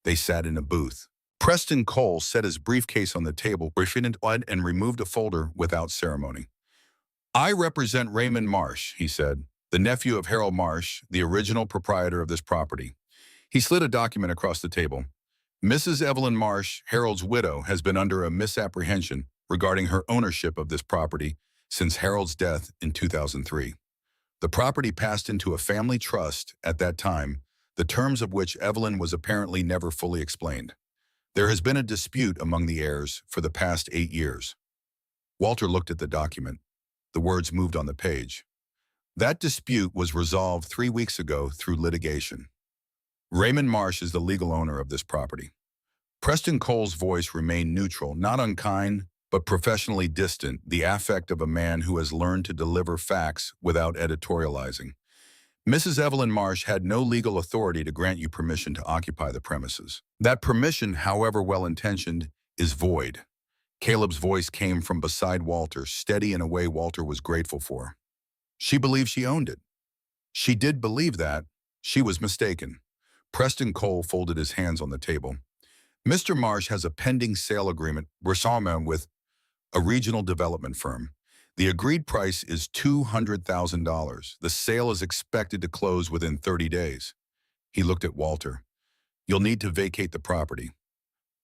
They sat in a booth. Preston Cole set his briefcase on the table, and removed a folder without ceremony. I represent Raymond Marsh, he said, the nephew of Harold Marsh, the original proprietor of this property. He slid a document across the table. Mrs. Evelyn Marsh, Harold's widow, has been under a misapprehension regarding her ownership of this property since Harold's death in 2003. The property passed into a family trust at that time, the terms of which Evelyn was apparently never fully explained. There has been a dispute among the heirs for the past 8 years. Walter looked at the document. The words moved on the page. That dispute was resolved 3 weeks ago through litigation. Raymond Marsh is the legal owner of this property. Preston Cole's voice remained neutral, not unkind, but professionally distant, the affect of a man who has learned to deliver facts without editorializing. Mrs. Evelyn Marsh had no legal authority to grant you permission to occupy the premises. That permission, however well-intentioned, is void. Caleb's voice came from beside Walter, steady in a way Walter was grateful for. She believed she owned it. She did believe that. She was mistaken. Preston Cole folded his hands on the table. Mr. Marsh has a pending sale agreement with a regional development firm. The agreed price is $200,000. The sale is expected to close within 30 days. He looked at Walter. You'll need to vacate the property.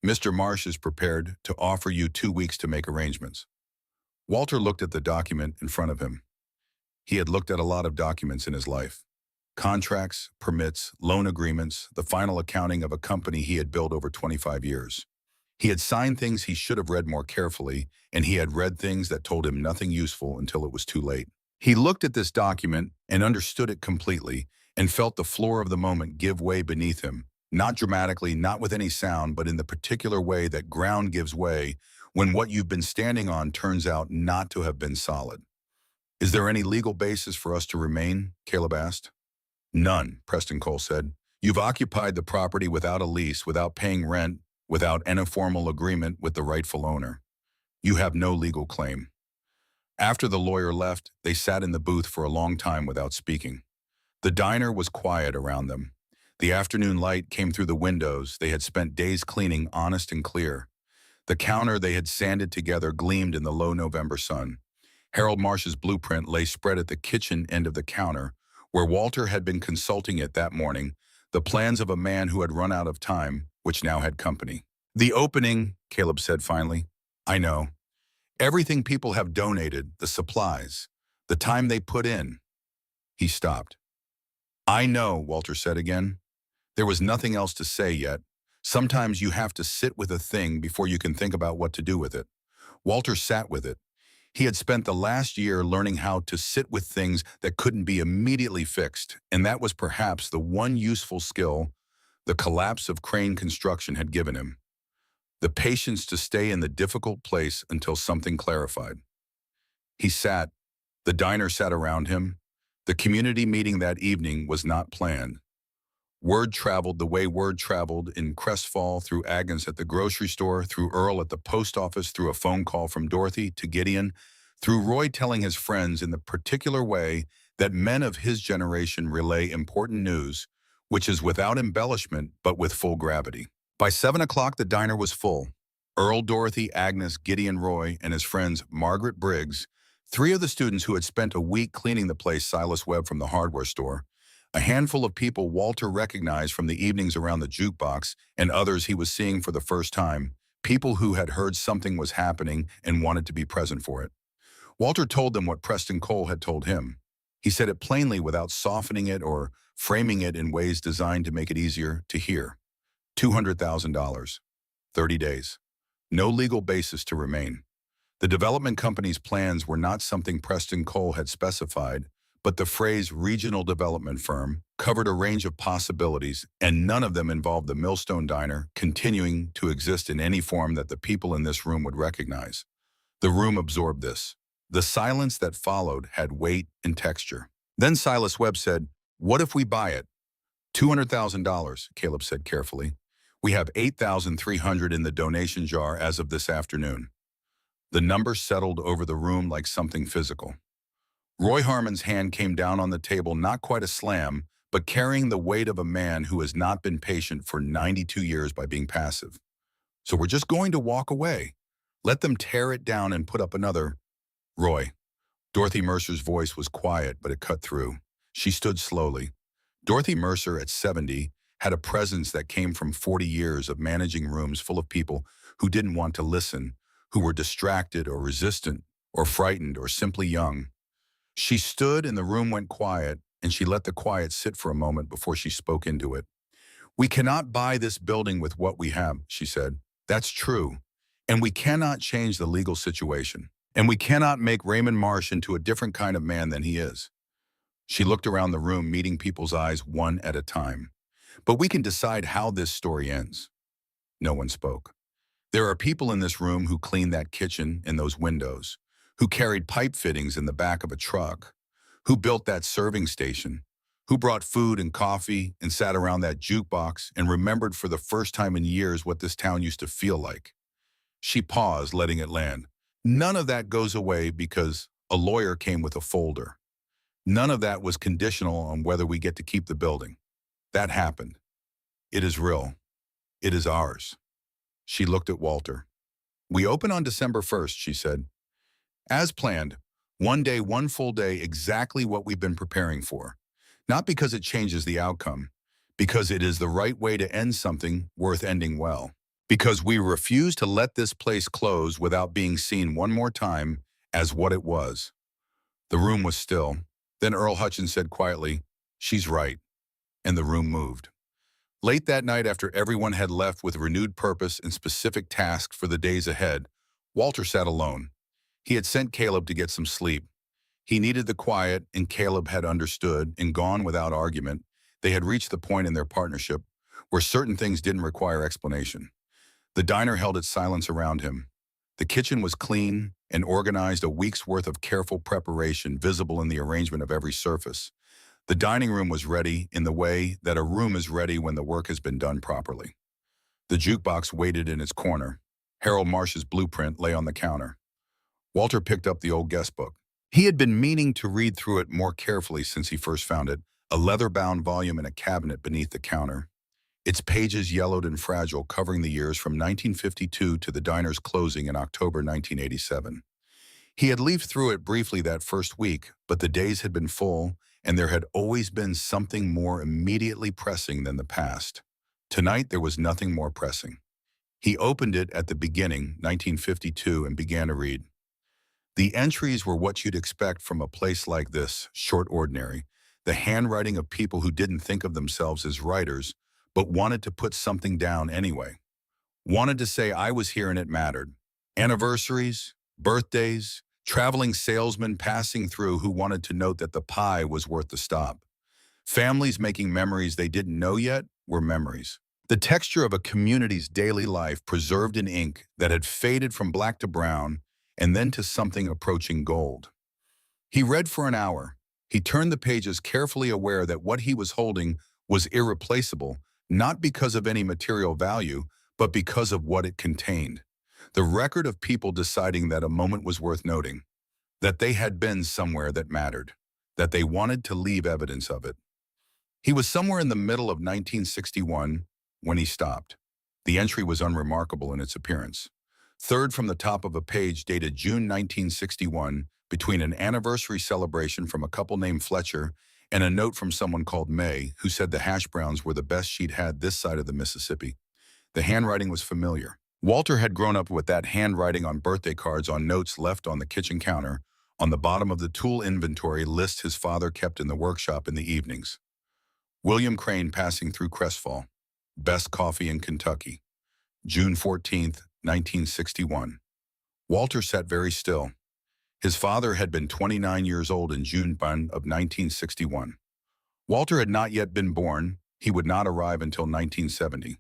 Mr. Marsh is prepared to offer you 2 weeks to make arrangements. Walter looked at the document in front of him. He had looked at a lot of documents in his life. Contracts, permits, loan agreements, the final accounting of a company he had built over 25 years. He had signed things he should have read more carefully, and he had read things that told him nothing useful until it was too late. He looked at this document and understood it completely and felt the floor of the moment give way beneath him, not dramatically, not with any sound, but in the particular way that ground gives way when what you've been standing on turns out not to have been solid. Is there any legal basis for us to remain? Caleb asked. None, Preston Cole said. You've occupied the property without a lease, without paying rent, without any formal agreement with the rightful owner. You have no legal claim. After the lawyer left, they sat in the booth for a long time without speaking. The diner was quiet around them. The afternoon light came through the windows they had spent days cleaning, honest and clear. The counter they had sanded together gleamed in the low November sun. Harold Marsh's blueprint lay spread at the kitchen end of the counter, where Walter had been consulting it that morning, the plans of a man who had run out of time, which now had company. The opening, Caleb said finally. I know. Everything people have donated, the supplies, the time they put in. He stopped. I know, Walter said again. There was nothing else to say yet. Sometimes you have to sit with a thing before you can think about what to do with it. Walter sat with it. He had spent the last year learning how to sit with things that couldn't be immediately fixed, and that was perhaps the one useful skill the collapse of crane construction had given him. The patience to stay in the difficult place until something clarified. He sat. The diner sat around him. The community meeting that evening was not planned. Word traveled the way word traveled in Crestfall, through Agnes at the grocery store, through Earl at the post office, through a phone call from Dorothy to Gideon, through Roy telling his friends in the particular way that men of his generation relay important news, which is without embellishment but with full gravity. By 7 o'clock, the diner was full. Earl, Dorothy, Agnes, Gideon, Roy, and his friends Margaret Briggs, 3 of the students who had spent a week cleaning the place, Silas Webb from the hardware store, a handful of people Walter recognized from the evenings around the jukebox, and others he was seeing for the first time, people who had heard something was happening and wanted to be present for it. Walter told them what Preston Cole had told him. He said it plainly without softening it or framing it in ways designed to make it easier to hear. $200,000. 30 days. No legal basis to remain. The development company's plans were not something Preston Cole had specified, but the phrase regional development firm covered a range of possibilities, and none of them involved the Millstone Diner continuing to exist in any form that the people in this room would recognize. The room absorbed this. The silence that followed had weight and texture. Then Silas Webb said, "What if we buy it?" $200,000, Caleb said carefully. We have $8,300 in the donation jar as of this afternoon. The number settled over the room like something physical. Roy Harmon's hand came down on the table, not quite a slam, but carrying the weight of a man who has not been patient for 92 years by being passive. So we're just going to walk away. Let them tear it down and put up another. Roy. Dorothy Mercer's voice was quiet, but it cut through. She stood slowly. Dorothy Mercer, at 70, had a presence that came from 40 years of managing rooms full of people who didn't want to listen, who were distracted or resistant or frightened or simply young. She stood and the room went quiet, and she let the quiet sit for a moment before she spoke into it. We cannot buy this building with what we have, she said. That's true. And we cannot change the legal situation. And we cannot make Raymond Marsh into a different kind of man than he is. She looked around the room, meeting people's eyes one at a time. But we can decide how this story ends. No one spoke. There are people in this room who cleaned that kitchen and those windows, who carried pipe fittings in the back of a truck, who built that serving station, who brought food and coffee and sat around that jukebox and remembered for the first time in years what this town used to feel like. She paused, letting it land. None of that goes away because a lawyer came with a folder. None of that was conditional on whether we get to keep the building. That happened. It is real. It is ours. She looked at Walter. "We open on December 1st, she said. "As planned. One day, one full day, exactly what we've been preparing for. Not because it changes the outcome, because it is the right way to end something worth ending well. Because we refuse to let this place close without being seen one more time as what it was." The room was still. Then Earl Hutchins said quietly, "She's right," and the room moved. Late that night, after everyone had left with renewed purpose and specific tasks for the days ahead, Walter sat alone. He had sent Caleb to get some sleep. He needed the quiet, and Caleb had understood and gone without argument. They had reached the point in their partnership where certain things didn't require explanation. The diner held its silence around him. The kitchen was clean and organized, a week's worth of careful preparation visible in the arrangement of every surface. The dining room was ready in the way that a room is ready when the work has been done properly. The jukebox waited in its corner. Harold Marsh's blueprint lay on the counter. Walter picked up the old guest book. He had been meaning to read through it more carefully since he first found it, a leather-bound volume in a cabinet beneath the counter. Its pages yellowed and fragile, covering the years from 1952 to the diner's closing in October 1987. He had leafed through it briefly that first week, but the days had been full, and there had always been something more immediately pressing than the past. Tonight, there was nothing more pressing. He opened it at the beginning, 1952, and began to read. The entries were what you'd expect from a place like this, short ordinary, the handwriting of people who didn't think of themselves as writers, but wanted to put something down anyway. Wanted to say I was here and it mattered. Anniversaries, birthdays, traveling salesmen passing through who wanted to note that the pie was worth the stop. Families making memories they didn't know yet were memories. The texture of a community's daily life preserved in ink that had faded from black to brown and then to something approaching gold. He read for an hour. He turned the pages, carefully aware that what he was holding was irreplaceable, not because of any material value, but because of what it contained. The record of people deciding that a moment was worth noting, that they had been somewhere that mattered, that they wanted to leave evidence of it. He was somewhere in the middle of 1961 when he stopped. The entry was unremarkable in its appearance. Third from the top of a page dated June 1961, between an anniversary celebration from a couple named Fletcher and a note from someone called May, who said the hash browns were the best she'd had this side of the Mississippi. The handwriting was familiar. Walter had grown up with that handwriting on birthday cards, on notes left on the kitchen counter. On the bottom of the tool inventory list his father kept in the workshop in the evenings. William Crane passing through Crestfall. Best coffee in Kentucky. June 14th, 1961. Walter sat very still. His father had been 29 years old in June of 1961. Walter had not yet been born. He would not arrive until 1970.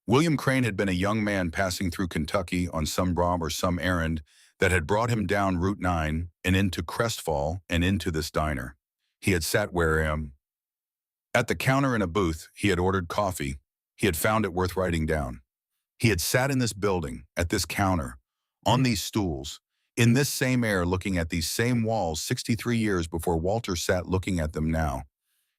William Crane had been a young man passing through Kentucky on some job or some errand that had brought him down Route 9 and into Crestfall and into this diner. He had sat where at the counter in a booth. He had ordered coffee. He had found it worth writing down. He had sat in this building, at this counter, on these stools, in this same air, looking at these same walls 63 years before Walter sat looking at them now.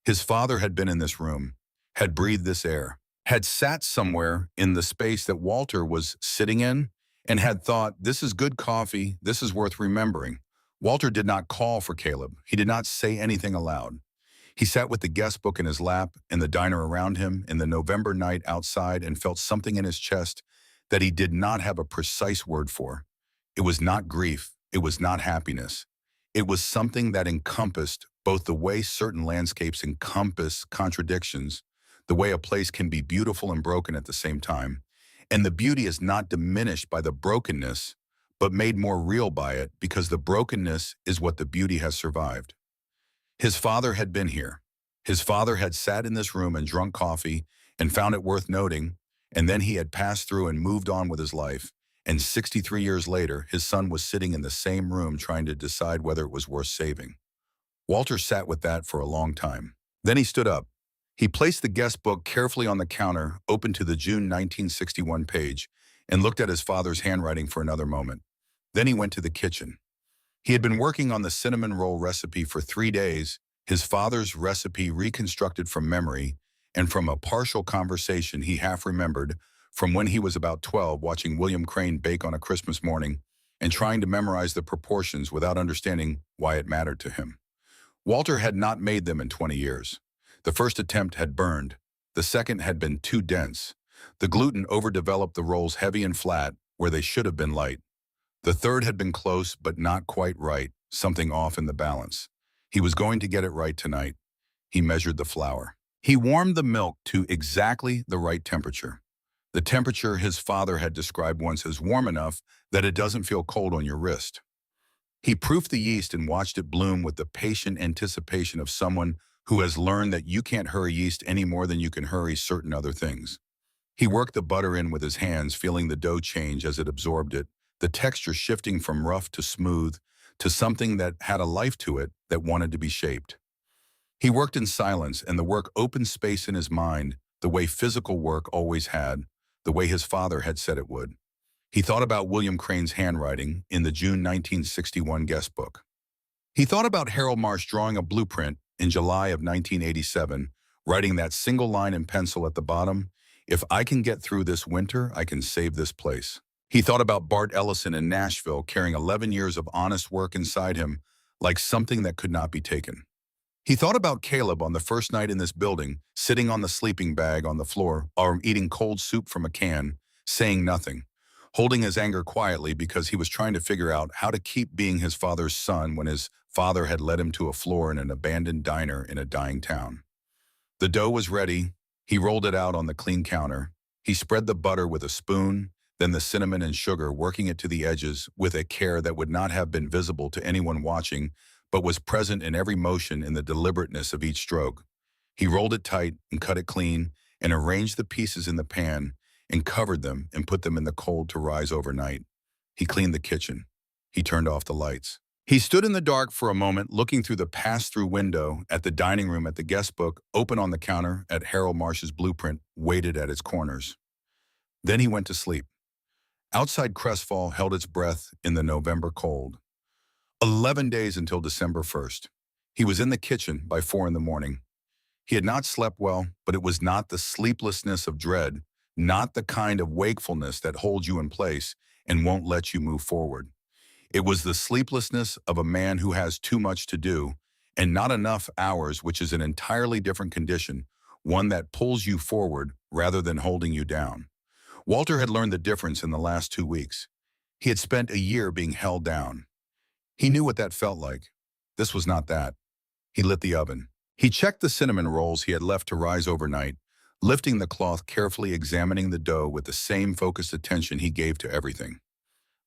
His father had been in this room, had breathed this air, had sat somewhere in the space that Walter was sitting in, and had thought, this is good coffee, this is worth remembering. Walter did not call for Caleb. He did not say anything aloud. He sat with the guest book in his lap and the diner around him in the November night outside and felt something in his chest that he did not have a precise word for. It was not grief. It was not happiness. It was something that encompassed both the way certain landscapes encompass contradictions, the way a place can be beautiful and broken at the same time, and the beauty is not diminished by the brokenness, but made more real by it because the brokenness is what the beauty has survived. His father had been here. His father had sat in this room and drunk coffee and found it worth noting, and then he had passed through and moved on with his life, and 63 years later, his son was sitting in the same room trying to decide whether it was worth saving. Walter sat with that for a long time. Then he stood up. He placed the guest book carefully on the counter, open to the June 1961 page, and looked at his father's handwriting for another moment. Then he went to the kitchen. He had been working on the cinnamon roll recipe for 3 days, his father's recipe reconstructed from memory, and from a partial conversation he half remembered from when he was about 12 watching William Crane bake on a Christmas morning and trying to memorize the proportions without understanding why it mattered to him. Walter had not made them in 20 years. The first attempt had burned. The second had been too dense. The gluten overdeveloped the rolls heavy and flat where they should have been light. The third had been close but not quite right, something off in the balance. He was going to get it right tonight. He measured the flour. He warmed the milk to exactly the right temperature. The temperature his father had described once as warm enough that it doesn't feel cold on your wrist. He proofed the yeast and watched it bloom with the patient anticipation of someone who has learned that you can't hurry yeast any more than you can hurry certain other things. He worked the butter in with his hands, feeling the dough change as it absorbed it, the texture shifting from rough to smooth to something that had a life to it that wanted to be shaped. He worked in silence, and the work opened space in his mind, the way physical work always had, the way his father had said it would. He thought about William Crane's handwriting in the June 1961 guest book. He thought about Harold Marsh drawing a blueprint in July of 1987, writing that single line in pencil at the bottom, "If I can get through this winter, I can save this place." He thought about Bart Ellison in Nashville carrying 11 years of honest work inside him like something that could not be taken. He thought about Caleb on the first night in this building, sitting on the sleeping bag on the floor or eating cold soup from a can, saying nothing, holding his anger quietly because he was trying to figure out how to keep being his father's son when his father had led him to a floor in an abandoned diner in a dying town. The dough was ready. He rolled it out on the clean counter. He spread the butter with a spoon, then the cinnamon and sugar, working it to the edges with a care that would not have been visible to anyone watching, but was present in every motion in the deliberateness of each stroke. He rolled it tight and cut it clean and arranged the pieces in the pan and covered them and put them in the cold to rise overnight. He cleaned the kitchen. He turned off the lights. He stood in the dark for a moment, looking through the pass-through window at the dining room, at the guest book, open on the counter, at Harold Marsh's blueprint, weighted at its corners. Then he went to sleep. Outside Crestfall held its breath in the November cold. 11 days until December 1st. He was in the kitchen by 4 in the morning. He had not slept well, but it was not the sleeplessness of dread, not the kind of wakefulness that holds you in place and won't let you move forward. It was the sleeplessness of a man who has too much to do and not enough hours, which is an entirely different condition, one that pulls you forward rather than holding you down. Walter had learned the difference in the last 2 weeks. He had spent a year being held down. He knew what that felt like. This was not that. He lit the oven. He checked the cinnamon rolls he had left to rise overnight, lifting the cloth, carefully examining the dough with the same focused attention he gave to everything.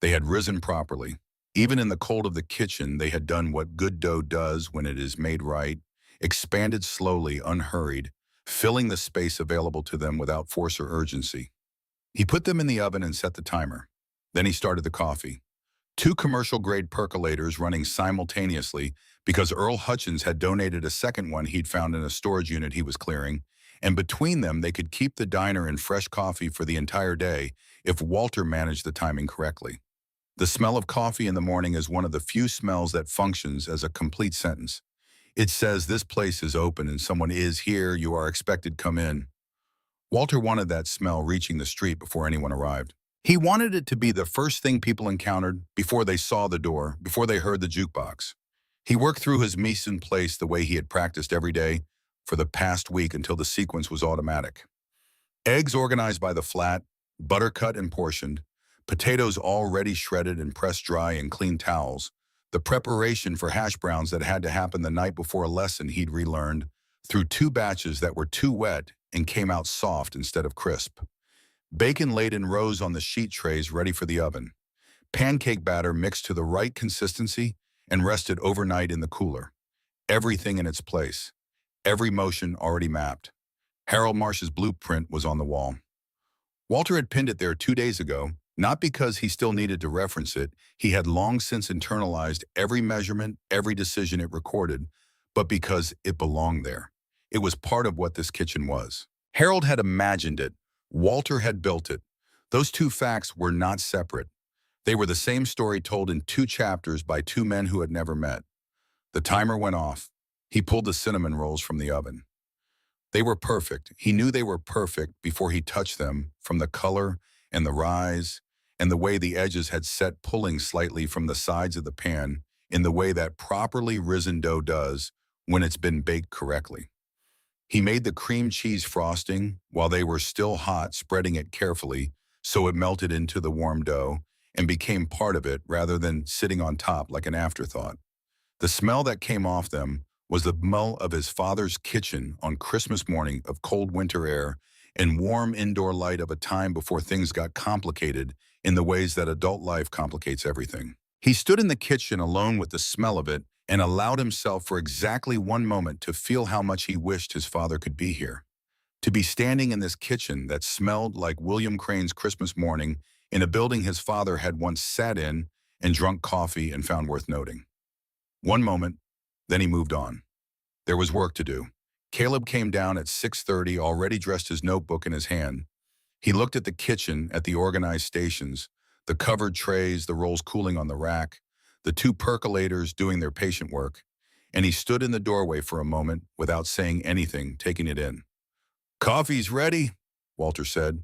They had risen properly. Even in the cold of the kitchen, they had done what good dough does when it is made right, expanded slowly, unhurried, filling the space available to them without force or urgency. He put them in the oven and set the timer. Then he started the coffee. 2 commercial-grade percolators running simultaneously because Earl Hutchins had donated a second one he'd found in a storage unit he was clearing, and between them they could keep the diner in fresh coffee for the entire day if Walter managed the timing correctly. The smell of coffee in the morning is one of the few smells that functions as a complete sentence. It says, "This place is open and someone is here, you are expected, come in." Walter wanted that smell reaching the street before anyone arrived. He wanted it to be the first thing people encountered before they saw the door, before they heard the jukebox. He worked through his mise en place the way he had practiced every day for the past week until the sequence was automatic. Eggs organized by the flat, butter cut and portioned, potatoes already shredded and pressed dry in clean towels, the preparation for hash browns that had to happen the night before a lesson he'd relearned, through 2 batches that were too wet and came out soft instead of crisp. Bacon laid in rows on the sheet trays ready for the oven. Pancake batter mixed to the right consistency and rested overnight in the cooler. Everything in its place. Every motion already mapped. Harold Marsh's blueprint was on the wall. Walter had pinned it there 2 days ago, not because he still needed to reference it. He had long since internalized every measurement, every decision it recorded, but because it belonged there. It was part of what this kitchen was. Harold had imagined it. Walter had built it. Those 2 facts were not separate. They were the same story told in 2 chapters by 2 men who had never met. The timer went off. He pulled the cinnamon rolls from the oven. They were perfect. He knew they were perfect before he touched them, from the color and the rise and the way the edges had set pulling slightly from the sides of the pan in the way that properly risen dough does when it's been baked correctly. He made the cream cheese frosting while they were still hot, spreading it carefully so it melted into the warm dough and became part of it rather than sitting on top like an afterthought. The smell that came off them was the smell of his father's kitchen on Christmas morning, of cold winter air and warm indoor light of a time before things got complicated in the ways that adult life complicates everything. He stood in the kitchen alone with the smell of it and allowed himself for exactly one moment to feel how much he wished his father could be here. To be standing in this kitchen that smelled like William Crane's Christmas morning in a building his father had once sat in and drunk coffee and found worth noting. One moment, then he moved on. There was work to do. Caleb came down at 6:30, already dressed, his notebook in his hand. He looked at the kitchen, at the organized stations, the covered trays, the rolls cooling on the rack, the two percolators doing their patient work, and he stood in the doorway for a moment without saying anything, taking it in. "Coffee's ready," Walter said.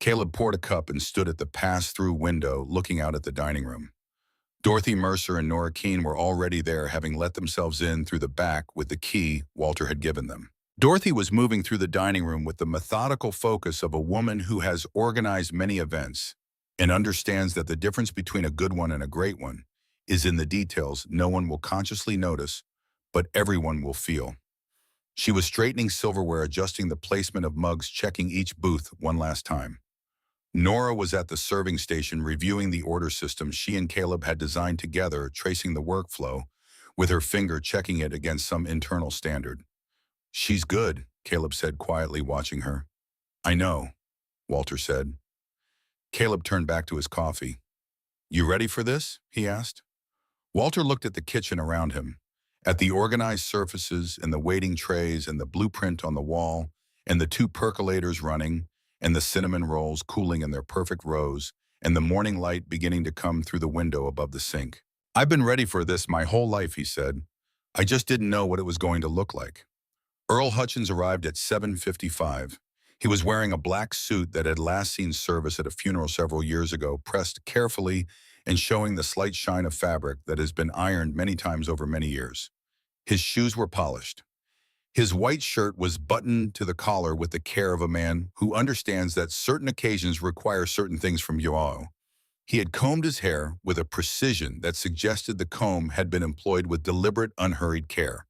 Caleb poured a cup and stood at the pass-through window looking out at the dining room. Dorothy Mercer and Nora Keene were already there, having let themselves in through the back with the key Walter had given them. Dorothy was moving through the dining room with the methodical focus of a woman who has organized many events and understands that the difference between a good one and a great one is in the details no one will consciously notice, but everyone will feel. She was straightening silverware, adjusting the placement of mugs, checking each booth one last time. Nora was at the serving station reviewing the order system she and Caleb had designed together, tracing the workflow, with her finger checking it against some internal standard. "She's good," Caleb said quietly, watching her. "I know," Walter said. Caleb turned back to his coffee. "You ready for this?" he asked. Walter looked at the kitchen around him, at the organized surfaces and the waiting trays and the blueprint on the wall and the two percolators running and the cinnamon rolls cooling in their perfect rows and the morning light beginning to come through the window above the sink. "I've been ready for this my whole life," he said. "I just didn't know what it was going to look like." Earl Hutchins arrived at 7:55. He was wearing a black suit that had last seen service at a funeral several years ago, pressed carefully and showing the slight shine of fabric that has been ironed many times over many years. His shoes were polished. His white shirt was buttoned to the collar with the care of a man who understands that certain occasions require certain things from you all. He had combed his hair with a precision that suggested the comb had been employed with deliberate, unhurried care.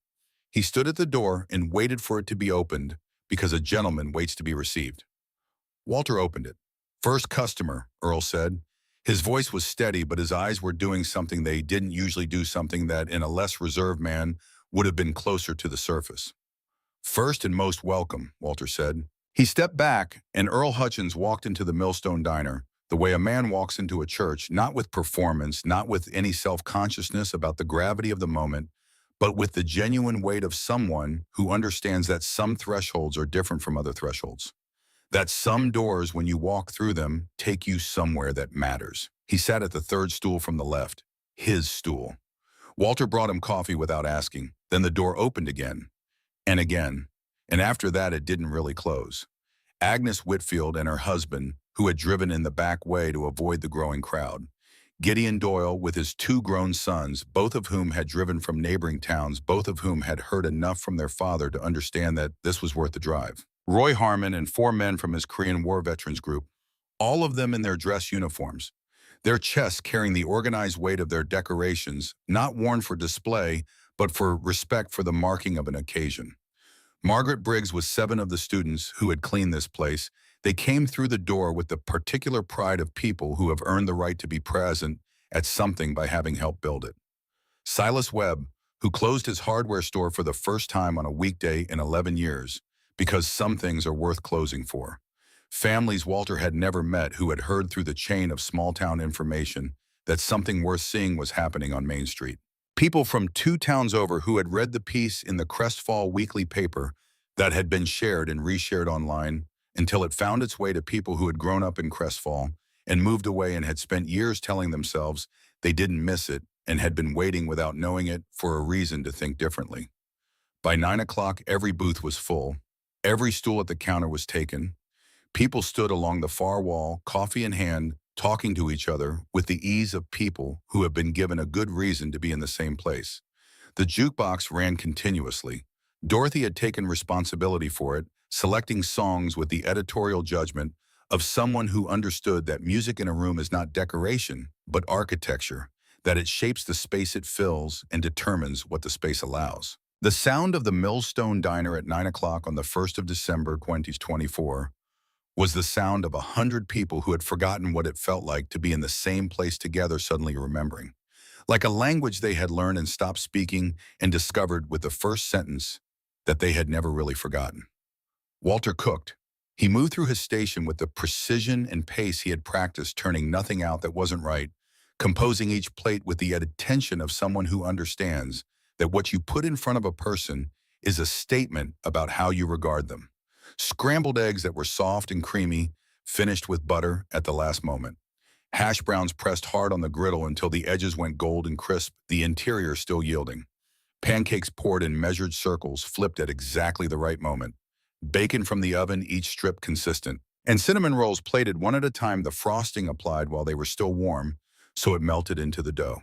He stood at the door and waited for it to be opened, because a gentleman waits to be received. Walter opened it. "First customer," Earl said. His voice was steady, but his eyes were doing something they didn't usually do, something that in a less reserved man would have been closer to the surface. "First and most welcome," Walter said. He stepped back, and Earl Hutchins walked into the Millstone Diner, the way a man walks into a church, not with performance, not with any self-consciousness about the gravity of the moment, but with the genuine weight of someone who understands that some thresholds are different from other thresholds. That some doors, when you walk through them, take you somewhere that matters. He sat at the third stool from the left, his stool. Walter brought him coffee without asking. Then the door opened again, and after that it didn't really close. Agnes Whitfield and her husband, who had driven in the back way to avoid the growing crowd. Gideon Doyle with his two grown sons, both of whom had driven from neighboring towns, both of whom had heard enough from their father to understand that this was worth the drive. Roy Harmon and four men from his Korean War veterans group, all of them in their dress uniforms, their chests carrying the organized weight of their decorations, not worn for display, but for respect for the marking of an occasion. Margaret Briggs was 7 of the students who had cleaned this place. They came through the door with the particular pride of people who have earned the right to be present at something by having helped build it. Silas Webb, who closed his hardware store for the first time on a weekday in 11 years, because some things are worth closing for. Families Walter had never met who had heard through the chain of small-town information that something worth seeing was happening on Main Street. People from 2 towns over who had read the piece in the Crestfall weekly paper that had been shared and reshared online until it found its way to people who had grown up in Crestfall and moved away and had spent years telling themselves they didn't miss it and had been waiting without knowing it for a reason to think differently. By 9 o'clock, every booth was full. Every stool at the counter was taken. People stood along the far wall, coffee in hand, talking to each other with the ease of people who have been given a good reason to be in the same place. The jukebox ran continuously. Dorothy had taken responsibility for it, selecting songs with the editorial judgment of someone who understood that music in a room is not decoration, but architecture, that it shapes the space it fills and determines what the space allows. The sound of the Millstone Diner at 9 o'clock on the 1st of December 2024 was the sound of 100 people who had forgotten what it felt like to be in the same place together suddenly remembering. Like a language they had learned and stopped speaking and discovered with the first sentence that they had never really forgotten. Walter cooked. He moved through his station with the precision and pace he had practiced, turning nothing out that wasn't right, composing each plate with the attention of someone who understands that what you put in front of a person is a statement about how you regard them. Scrambled eggs that were soft and creamy, finished with butter at the last moment. Hash browns pressed hard on the griddle until the edges went gold and crisp, the interior still yielding. Pancakes poured in measured circles, flipped at exactly the right moment. Bacon from the oven, each strip consistent. And cinnamon rolls plated one at a time, the frosting applied while they were still warm, so it melted into the dough.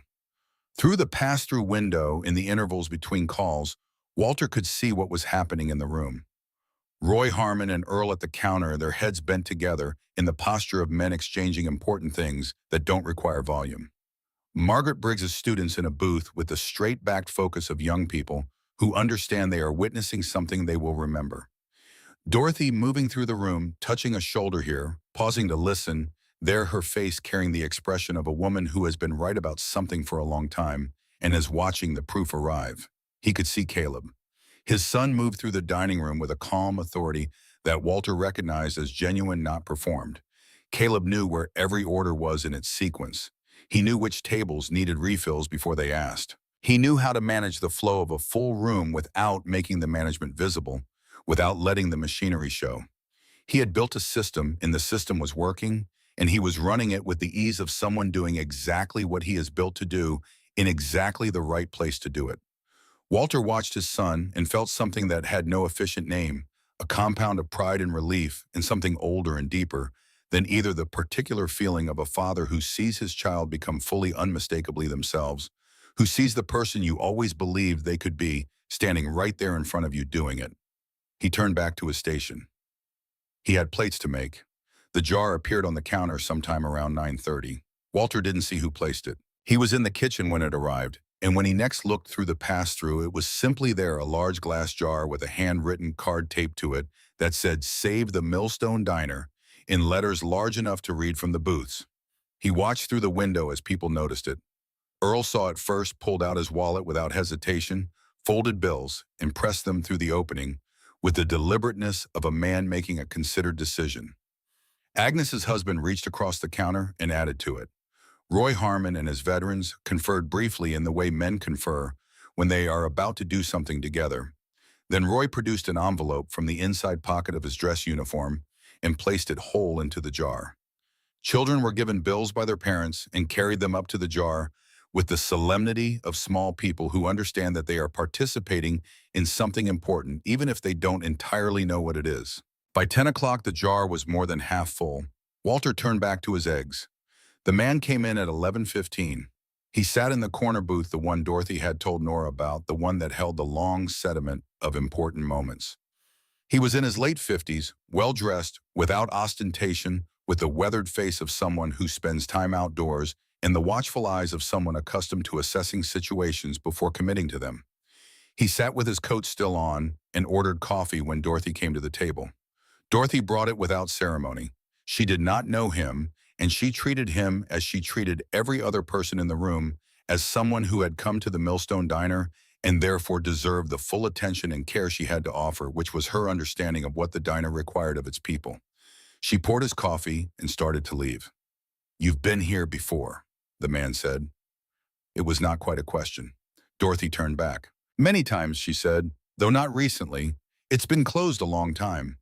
Through the pass-through window in the intervals between calls, Walter could see what was happening in the room. Roy Harmon and Earl at the counter, their heads bent together in the posture of men exchanging important things that don't require volume. Margaret Briggs's students in a booth with the straight-backed focus of young people who understand they are witnessing something they will remember. Dorothy moving through the room, touching a shoulder here, pausing to listen, there her face carrying the expression of a woman who has been right about something for a long time and is watching the proof arrive. He could see Caleb. His son moved through the dining room with a calm authority that Walter recognized as genuine, not performed. Caleb knew where every order was in its sequence. He knew which tables needed refills before they asked. He knew how to manage the flow of a full room without making the management visible, without letting the machinery show. He had built a system, and the system was working, and he was running it with the ease of someone doing exactly what he is built to do in exactly the right place to do it. Walter watched his son and felt something that had no efficient name, a compound of pride and relief, and something older and deeper than either the particular feeling of a father who sees his child become fully unmistakably themselves, who sees the person you always believed they could be standing right there in front of you doing it. He turned back to his station. He had plates to make. The jar appeared on the counter sometime around 9:30. Walter didn't see who placed it. He was in the kitchen when it arrived, and when he next looked through the pass-through, it was simply there, a large glass jar with a handwritten card taped to it that said, "Save the Millstone Diner," in letters large enough to read from the booths. He watched through the window as people noticed it. Earl saw it first, pulled out his wallet without hesitation, folded bills, and pressed them through the opening with the deliberateness of a man making a considered decision. Agnes's husband reached across the counter and added to it. Roy Harmon and his veterans conferred briefly in the way men confer when they are about to do something together. Then Roy produced an envelope from the inside pocket of his dress uniform and placed it whole into the jar. Children were given bills by their parents and carried them up to the jar with the solemnity of small people who understand that they are participating in something important, even if they don't entirely know what it is. By 10 o'clock, the jar was more than half full. Walter turned back to his eggs. The man came in at 11:15. He sat in the corner booth, the one Dorothy had told Nora about, the one that held the long sediment of important moments. He was in his late 50s, well-dressed, without ostentation, with the weathered face of someone who spends time outdoors and the watchful eyes of someone accustomed to assessing situations before committing to them. He sat with his coat still on and ordered coffee when Dorothy came to the table. Dorothy brought it without ceremony. She did not know him, and she treated him as she treated every other person in the room, as someone who had come to the Millstone Diner and therefore deserved the full attention and care she had to offer, which was her understanding of what the diner required of its people. She poured his coffee and started to leave. "You've been here before," the man said. It was not quite a question. Dorothy turned back. "Many times," she said, "though not recently. It's been closed a long time."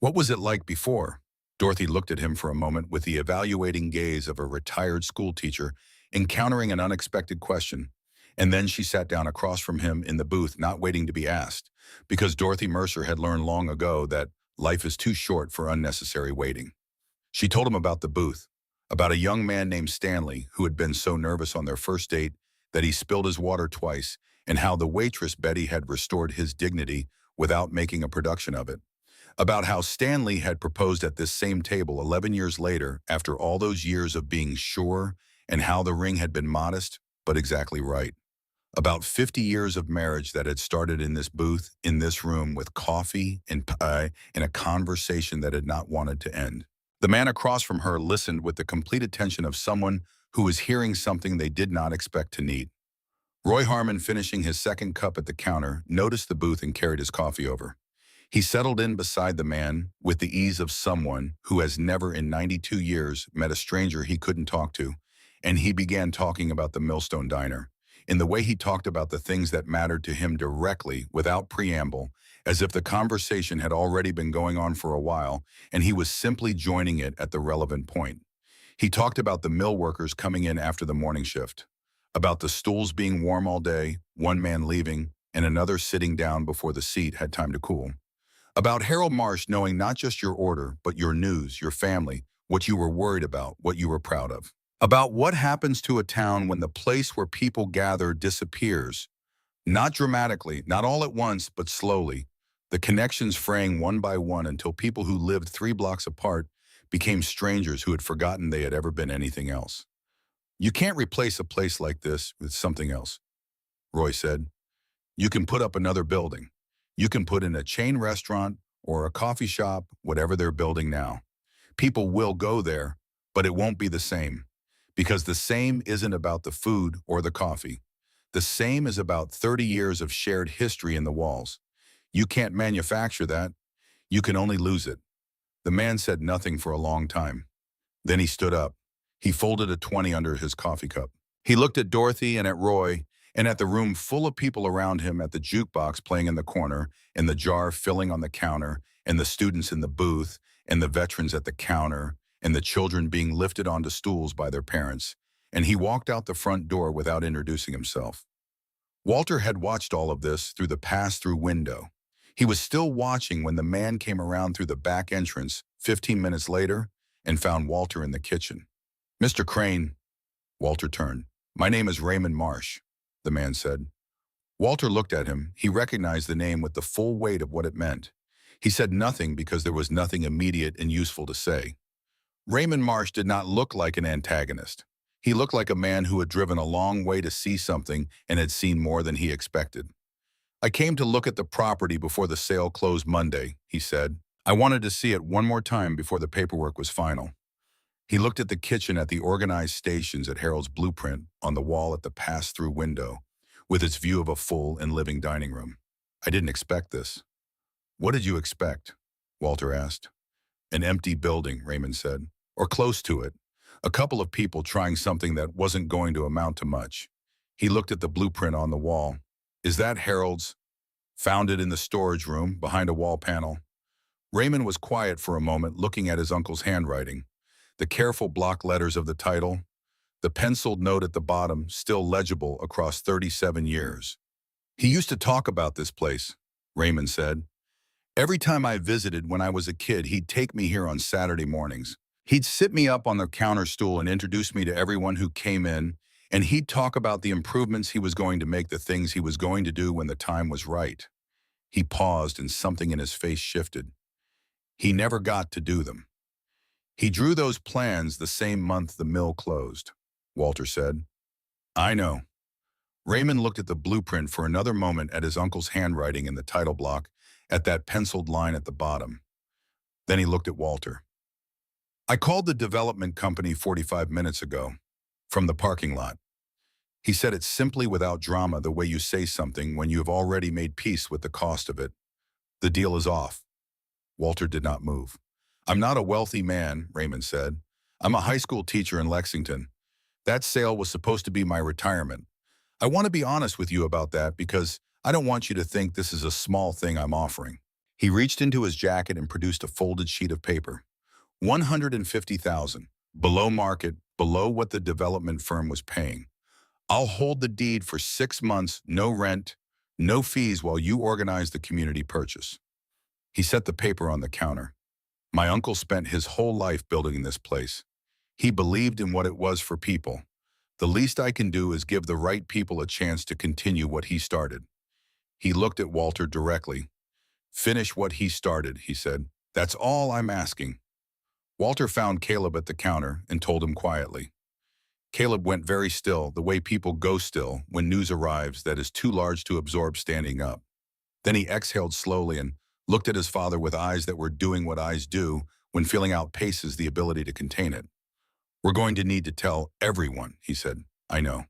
"What was it like before?" Dorothy looked at him for a moment with the evaluating gaze of a retired schoolteacher encountering an unexpected question, and then she sat down across from him in the booth, not waiting to be asked. because Dorothy Mercer had learned long ago that life is too short for unnecessary waiting. She told him about the booth, about a young man named Stanley who had been so nervous on their first date that he spilled his water twice, and how the waitress Betty had restored his dignity without making a production of it. About how Stanley had proposed at this same table 11 years later after all those years of being sure, and how the ring had been modest, but exactly right. About 50 years of marriage that had started in this booth, in this room, with coffee and pie and a conversation that had not wanted to end. The man across from her listened with the complete attention of someone who was hearing something they did not expect to need. Roy Harmon, finishing his second cup at the counter, noticed the booth and carried his coffee over. He settled in beside the man with the ease of someone who has never in 92 years met a stranger he couldn't talk to, and he began talking about the Millstone Diner, in the way he talked about the things that mattered to him directly, without preamble, as if the conversation had already been going on for a while, and he was simply joining it at the relevant point. He talked about the mill workers coming in after the morning shift, about the stools being warm all day, one man leaving, and another sitting down before the seat had time to cool. About Harold Marsh knowing not just your order, but your news, your family, what you were worried about, what you were proud of. About what happens to a town when the place where people gather disappears. Not dramatically, not all at once, but slowly. The connections fraying one by one until people who lived 3 blocks apart became strangers who had forgotten they had ever been anything else. You can't replace a place like this with something else, Roy said. You can put up another building. You can put in a chain restaurant or a coffee shop, whatever they're building now. People will go there, but it won't be the same. Because the same isn't about the food or the coffee. The same is about 30 years of shared history in the walls. You can't manufacture that. You can only lose it. The man said nothing for a long time. Then he stood up. He folded a 20 under his coffee cup. He looked at Dorothy and at Roy, and at the room full of people around him, at the jukebox playing in the corner, and the jar filling on the counter, and the students in the booth, and the veterans at the counter, and the children being lifted onto stools by their parents, and he walked out the front door without introducing himself. Walter had watched all of this through the pass-through window. He was still watching when the man came around through the back entrance 15 minutes later and found Walter in the kitchen. "Mr. Crane," Walter turned. "My name is Raymond Marsh," the man said. Walter looked at him. He recognized the name with the full weight of what it meant. He said nothing because there was nothing immediate and useful to say. Raymond Marsh did not look like an antagonist. He looked like a man who had driven a long way to see something and had seen more than he expected. "I came to look at the property before the sale closed Monday," he said. "I wanted to see it one more time before the paperwork was final." He looked at the kitchen, at the organized stations, at Harold's blueprint on the wall at the pass-through window, with its view of a full and living dining room. "I didn't expect this." "What did you expect?" Walter asked. "An empty building," Raymond said. "Or close to it. A couple of people trying something that wasn't going to amount to much." He looked at the blueprint on the wall. "Is that Harold's? Found it in the storage room, behind a wall panel." Raymond was quiet for a moment, looking at his uncle's handwriting. The careful block letters of the title, the penciled note at the bottom, still legible across 37 years. "He used to talk about this place," Raymond said. "Every time I visited when I was a kid, he'd take me here on Saturday mornings. He'd sit me up on the counter stool and introduce me to everyone who came in, and he'd talk about the improvements he was going to make, the things he was going to do when the time was right." He paused and something in his face shifted. "He never got to do them. He drew those plans the same month the mill closed," Walter said. "I know." Raymond looked at the blueprint for another moment, at his uncle's handwriting in the title block, at that penciled line at the bottom. Then he looked at Walter. "I called the development company 45 minutes ago, from the parking lot." He said it simply, without drama, the way you say something when you have already made peace with the cost of it. "The deal is off." Walter did not move. "I'm not a wealthy man," Raymond said. "I'm a high school teacher in Lexington. That sale was supposed to be my retirement. I want to be honest with you about that because I don't want you to think this is a small thing I'm offering." He reached into his jacket and produced a folded sheet of paper. 150,000, below market, below what the development firm was paying. "I'll hold the deed for 6 months, no rent, No fees while you organize the community purchase. He set the paper on the counter. My uncle spent his whole life building this place. He believed in what it was for people. The least I can do is give the right people a chance to continue what he started. He looked at Walter directly. Finish what he started, he said. That's all I'm asking. Walter found Caleb at the counter and told him quietly. Caleb went very still, the way people go still when news arrives that is too large to absorb standing up. Then he exhaled slowly and looked at his father with eyes that were doing what eyes do when feeling outpaces the ability to contain it. We're going to need to tell everyone, he said. I know.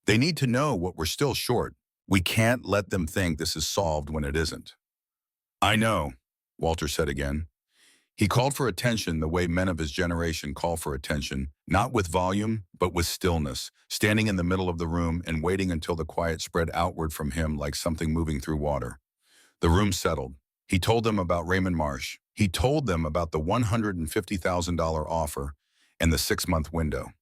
They need to know what we're still short. We can't let them think this is solved when it isn't. I know, Walter said again. He called for attention the way men of his generation call for attention, not with volume, but with stillness, standing in the middle of the room and waiting until the quiet spread outward from him like something moving through water. The room settled. He told them about Raymond Marsh. He told them about the $150,000 offer and the 6-month window.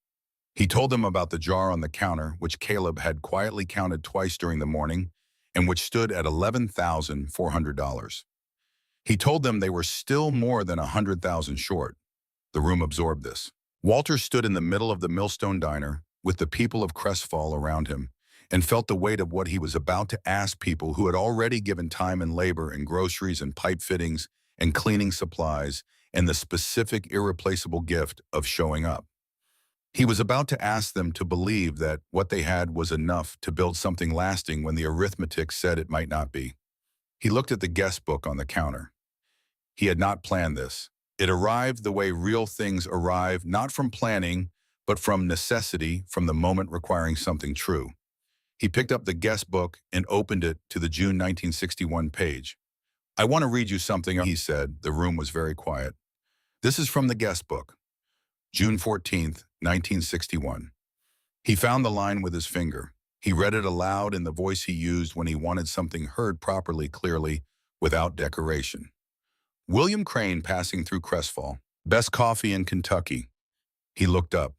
He told them about the jar on the counter, which Caleb had quietly counted twice during the morning and which stood at $11,400. He told them they were still more than $100,000 short. The room absorbed this. Walter stood in the middle of the Millstone Diner with the people of Crestfall around him and felt the weight of what he was about to ask people who had already given time and labor and groceries and pipe fittings and cleaning supplies and the specific irreplaceable gift of showing up. He was about to ask them to believe that what they had was enough to build something lasting when the arithmetic said it might not be. He looked at the guest book on the counter. He had not planned this. It arrived the way real things arrive, not from planning, but from necessity, from the moment requiring something true. He picked up the guest book and opened it to the June 1961 page. I want to read you something, he said. The room was very quiet. This is from the guest book. June 14th, 1961. He found the line with his finger. He read it aloud in the voice he used when he wanted something heard properly, clearly, without decoration. William Crane passing through Crestfall. Best coffee in Kentucky. He looked up.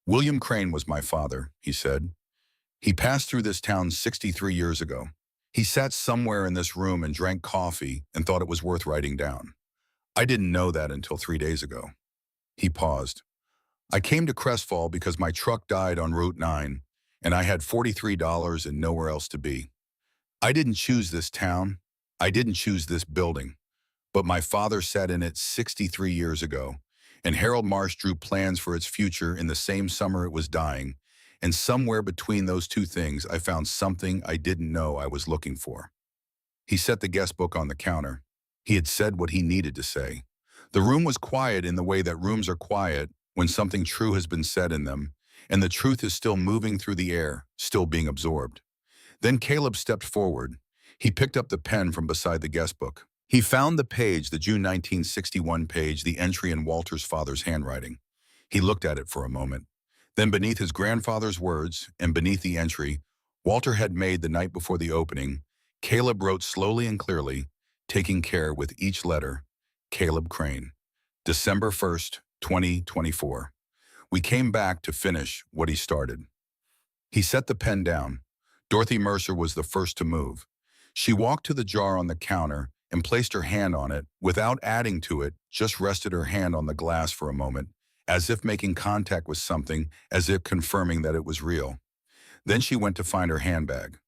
William Crane was my father, he said. He passed through this town 63 years ago. He sat somewhere in this room and drank coffee and thought it was worth writing down. I didn't know that until 3 days ago. He paused. I came to Crestfall because my truck died on Route 9, and I had $43 and nowhere else to be. I didn't choose this town. I didn't choose this building. But my father sat in it 63 years ago, and Harold Marsh drew plans for its future in the same summer it was dying, and somewhere between those two things I found something I didn't know I was looking for. He set the guest book on the counter. He had said what he needed to say. The room was quiet in the way that rooms are quiet when something true has been said in them, and the truth is still moving through the air, still being absorbed. Then Caleb stepped forward. He picked up the pen from beside the guest book. He found the page, the June 1961 page, the entry in Walter's father's handwriting. He looked at it for a moment. Then beneath his grandfather's words and beneath the entry Walter had made the night before the opening, Caleb wrote slowly and clearly, taking care with each letter, Caleb Crane, December 1st, 2024. We came back to finish what he started. He set the pen down. Dorothy Mercer was the first to move. She walked to the jar on the counter and placed her hand on it without adding to it, just rested her hand on the glass for a moment, as if making contact with something, as if confirming that it was real. Then she went to find her handbag.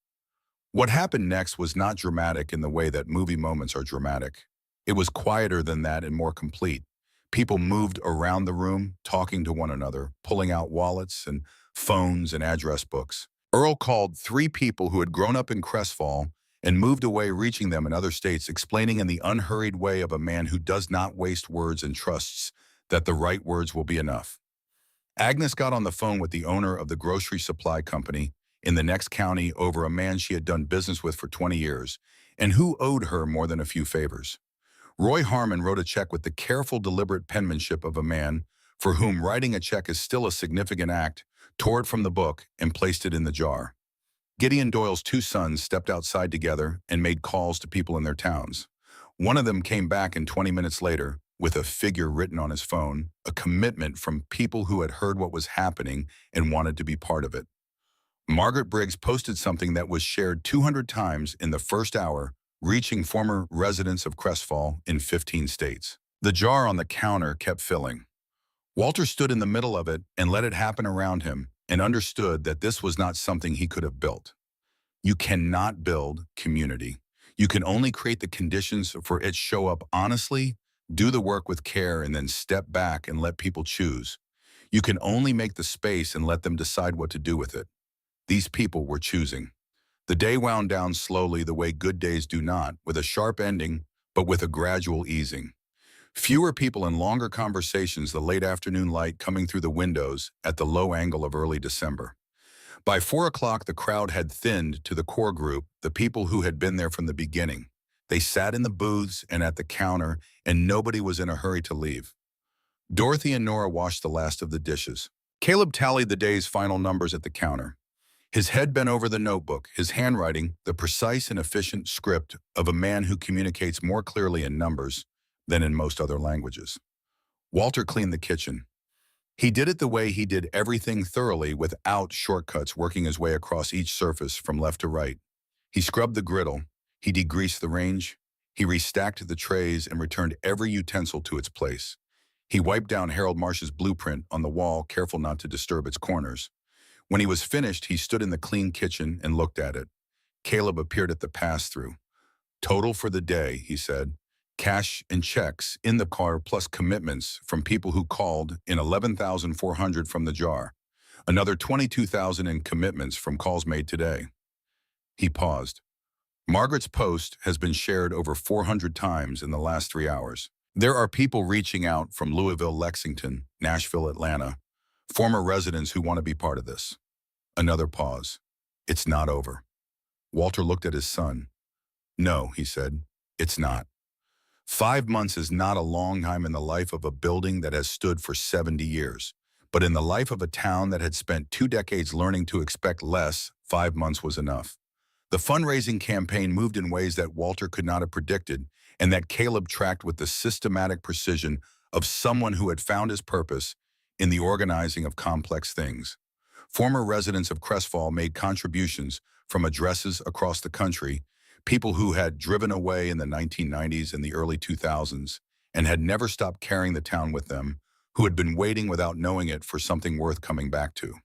What happened next was not dramatic in the way that movie moments are dramatic. It was quieter than that and more complete. People moved around the room, talking to one another, pulling out wallets and phones and address books. Earl called 3 people who had grown up in Crestfall and moved away, reaching them in other states, explaining in the unhurried way of a man who does not waste words and trusts that the right words will be enough. Agnes got on the phone with the owner of the grocery supply company in the next county over a man she had done business with for 20 years and who owed her more than a few favors. Roy Harmon wrote a check with the careful, deliberate penmanship of a man for whom writing a check is still a significant act, tore it from the book and placed it in the jar. Gideon Doyle's 2 sons stepped outside together and made calls to people in their towns. One of them came back 20 minutes later with a figure written on his phone, a commitment from people who had heard what was happening and wanted to be part of it. Margaret Briggs posted something that was shared 200 times in the first hour, reaching former residents of Crestfall in 15 states. The jar on the counter kept filling. Walter stood in the middle of it and let it happen around him and understood that this was not something he could have built. You cannot build community. You can only create the conditions for it show up honestly, do the work with care, and then step back and let people choose. You can only make the space and let them decide what to do with it. These people were choosing. The day wound down slowly the way good days do not, with a sharp ending, but with a gradual easing. Fewer people and longer conversations, the late afternoon light coming through the windows at the low angle of early December. By 4 o'clock, the crowd had thinned to the core group, the people who had been there from the beginning. They sat in the booths and at the counter, and nobody was in a hurry to leave. Dorothy and Nora washed the last of the dishes. Caleb tallied the day's final numbers at the counter. His head bent over the notebook, his handwriting, the precise and efficient script of a man who communicates more clearly in numbers than in most other languages. Walter cleaned the kitchen. He did it the way he did everything thoroughly without shortcuts, working his way across each surface from left to right. He scrubbed the griddle, he degreased the range, he restacked the trays and returned every utensil to its place. He wiped down Harold Marsh's blueprint on the wall, careful not to disturb its corners. When he was finished, he stood in the clean kitchen and looked at it. Caleb appeared at the pass-through. "Total for the day," he said. "Cash and checks in the car plus commitments from people who called in 11,400 from the jar. Another 22,000 in commitments from calls made today." He paused. Margaret's post has been shared over 400 times in the last 3 hours. There are people reaching out from Louisville, Lexington, Nashville, Atlanta, former residents who want to be part of this. Another pause. "It's not over." Walter looked at his son. "No," he said, "it's not. 5 months is not a long time in the life of a building that has stood for 70 years. But in the life of a town that had spent 2 decades learning to expect less, 5 months was enough. The fundraising campaign moved in ways that Walter could not have predicted, and that Caleb tracked with the systematic precision of someone who had found his purpose in the organizing of complex things. Former residents of Crestfall made contributions from addresses across the country, people who had driven away in the 1990s and the early 2000s and had never stopped carrying the town with them, who had been waiting without knowing it for something worth coming back to.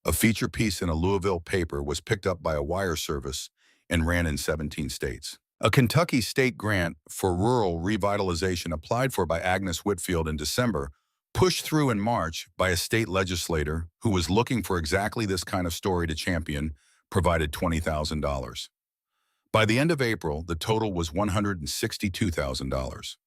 A feature piece in a Louisville paper was picked up by a wire service and ran in 17 states. A Kentucky state grant for rural revitalization applied for by Agnes Whitfield in December, pushed through in March by a state legislator who was looking for exactly this kind of story to champion, provided $20,000. By the end of April, the total was $162,000.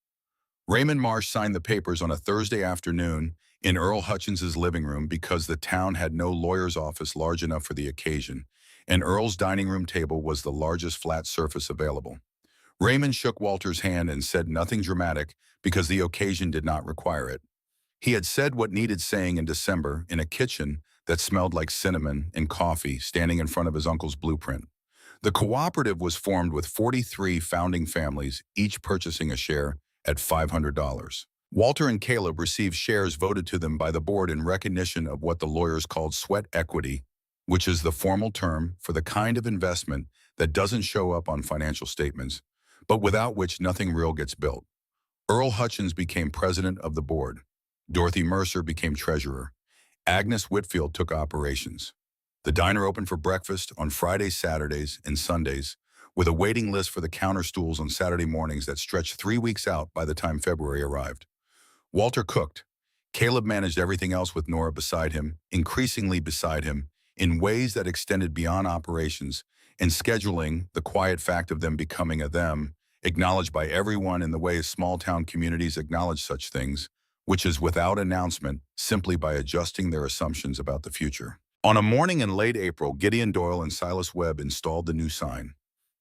Raymond Marsh signed the papers on a Thursday afternoon in Earl Hutchins's living room because the town had no lawyer's office large enough for the occasion, and Earl's dining room table was the largest flat surface available. Raymond shook Walter's hand and said nothing dramatic because the occasion did not require it. He had said what needed saying in December in a kitchen that smelled like cinnamon and coffee, standing in front of his uncle's blueprint. The cooperative was formed with 43 founding families, each purchasing a share at $500. Walter and Caleb received shares voted to them by the board in recognition of what the lawyers called sweat equity, which is the formal term for the kind of investment that doesn't show up on financial statements, but without which nothing real gets built. Earl Hutchins became president of the board. Dorothy Mercer became treasurer. Agnes Whitfield took operations. The diner opened for breakfast on Fridays, Saturdays, and Sundays, with a waiting list for the counter stools on Saturday mornings that stretched 3 weeks out by the time February arrived. Walter cooked. Caleb managed everything else with Nora beside him, increasingly beside him, in ways that extended beyond operations, and scheduling, the quiet fact of them becoming a them, acknowledged by everyone in the way small-town communities acknowledge such things, which is without announcement, simply by adjusting their assumptions about the future. On a morning in late April, Gideon Doyle and Silas Webb installed the new sign.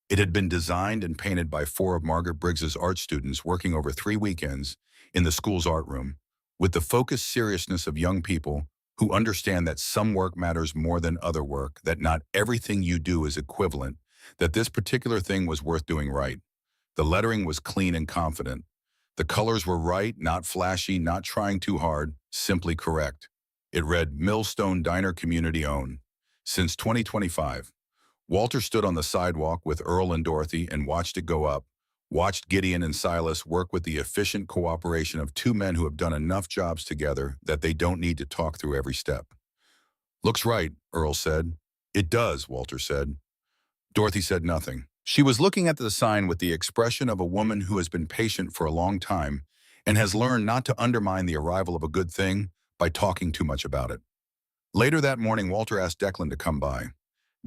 It had been designed and painted by 4 of Margaret Briggs's art students working over 3 weekends in the school's art room, with the focused seriousness of young people who understand that some work matters more than other work, that not everything you do is equivalent, that this particular thing was worth doing right. The lettering was clean and confident. The colors were right, not flashy, not trying too hard, simply correct. It read, "Millstone Diner Community Owned." Since 2025, Walter stood on the sidewalk with Earl and Dorothy and watched it go up, watched Gideon and Silas work with the efficient cooperation of two men who have done enough jobs together that they don't need to talk through every step. Looks right, Earl said. It does, Walter said. Dorothy said nothing. She was looking at the sign with the expression of a woman who has been patient for a long time and has learned not to undermine the arrival of a good thing by talking too much about it. Later that morning, Walter asked Declan to come by.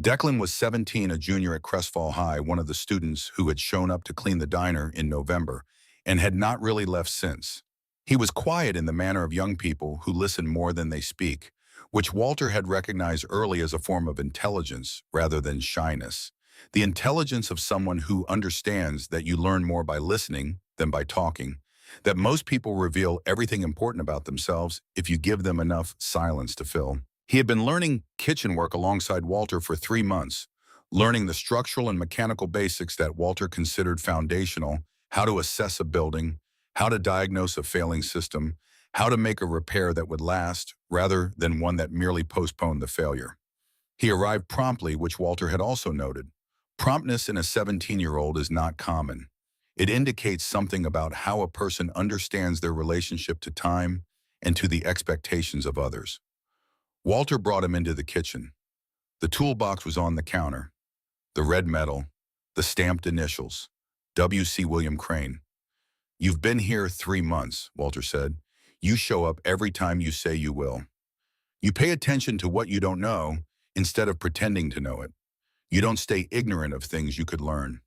Declan was 17, a junior at Crestfall High, one of the students who had shown up to clean the diner in November and had not really left since. He was quiet in the manner of young people who listen more than they speak, which Walter had recognized early as a form of intelligence rather than shyness. The intelligence of someone who understands that you learn more by listening than by talking, that most people reveal everything important about themselves if you give them enough silence to fill. He had been learning kitchen work alongside Walter for 3 months, learning the structural and mechanical basics that Walter considered foundational, how to assess a building, how to diagnose a failing system, how to make a repair that would last rather than one that merely postponed the failure. He arrived promptly, which Walter had also noted. Promptness in a 17-year-old is not common. It indicates something about how a person understands their relationship to time and to the expectations of others. Walter brought him into the kitchen. The toolbox was on the counter. The red metal, the stamped initials, W.C. William Crane. You've been here 3 months, Walter said. You show up every time you say you will. You pay attention to what you don't know instead of pretending to know it. You don't stay ignorant of things you could learn.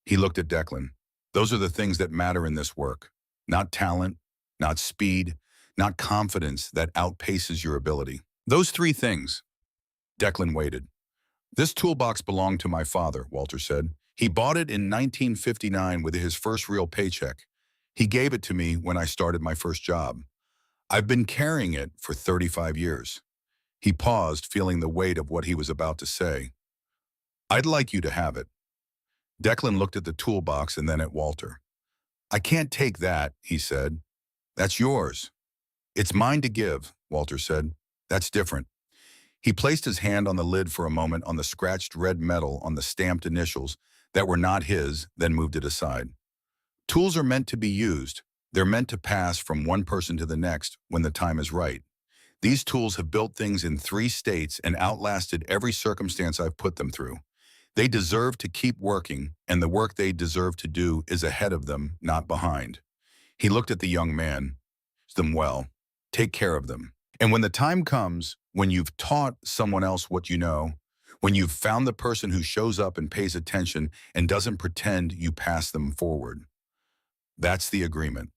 He looked at Declan. Those are the things that matter in this work. Not talent, not speed, not confidence that outpaces your ability. Those 3 things. Declan waited. This toolbox belonged to my father, Walter said. He bought it in 1959 with his first real paycheck. He gave it to me when I started my first job. I've been carrying it for 35 years. He paused, feeling the weight of what he was about to say. I'd like you to have it. Declan looked at the toolbox and then at Walter. I can't take that, he said. That's yours. It's mine to give, Walter said. That's different. He placed his hand on the lid for a moment on the scratched red metal on the stamped initials that were not his, then moved it aside. Tools are meant to be used. They're meant to pass from one person to the next when the time is right. These tools have built things in 3 states and outlasted every circumstance I've put them through. They deserve to keep working, and the work they deserve to do is ahead of them, not behind. He looked at the young man. Use them well. Take care of them. And when the time comes, when you've taught someone else what you know, when you've found the person who shows up and pays attention and doesn't pretend, you pass them forward. That's the agreement.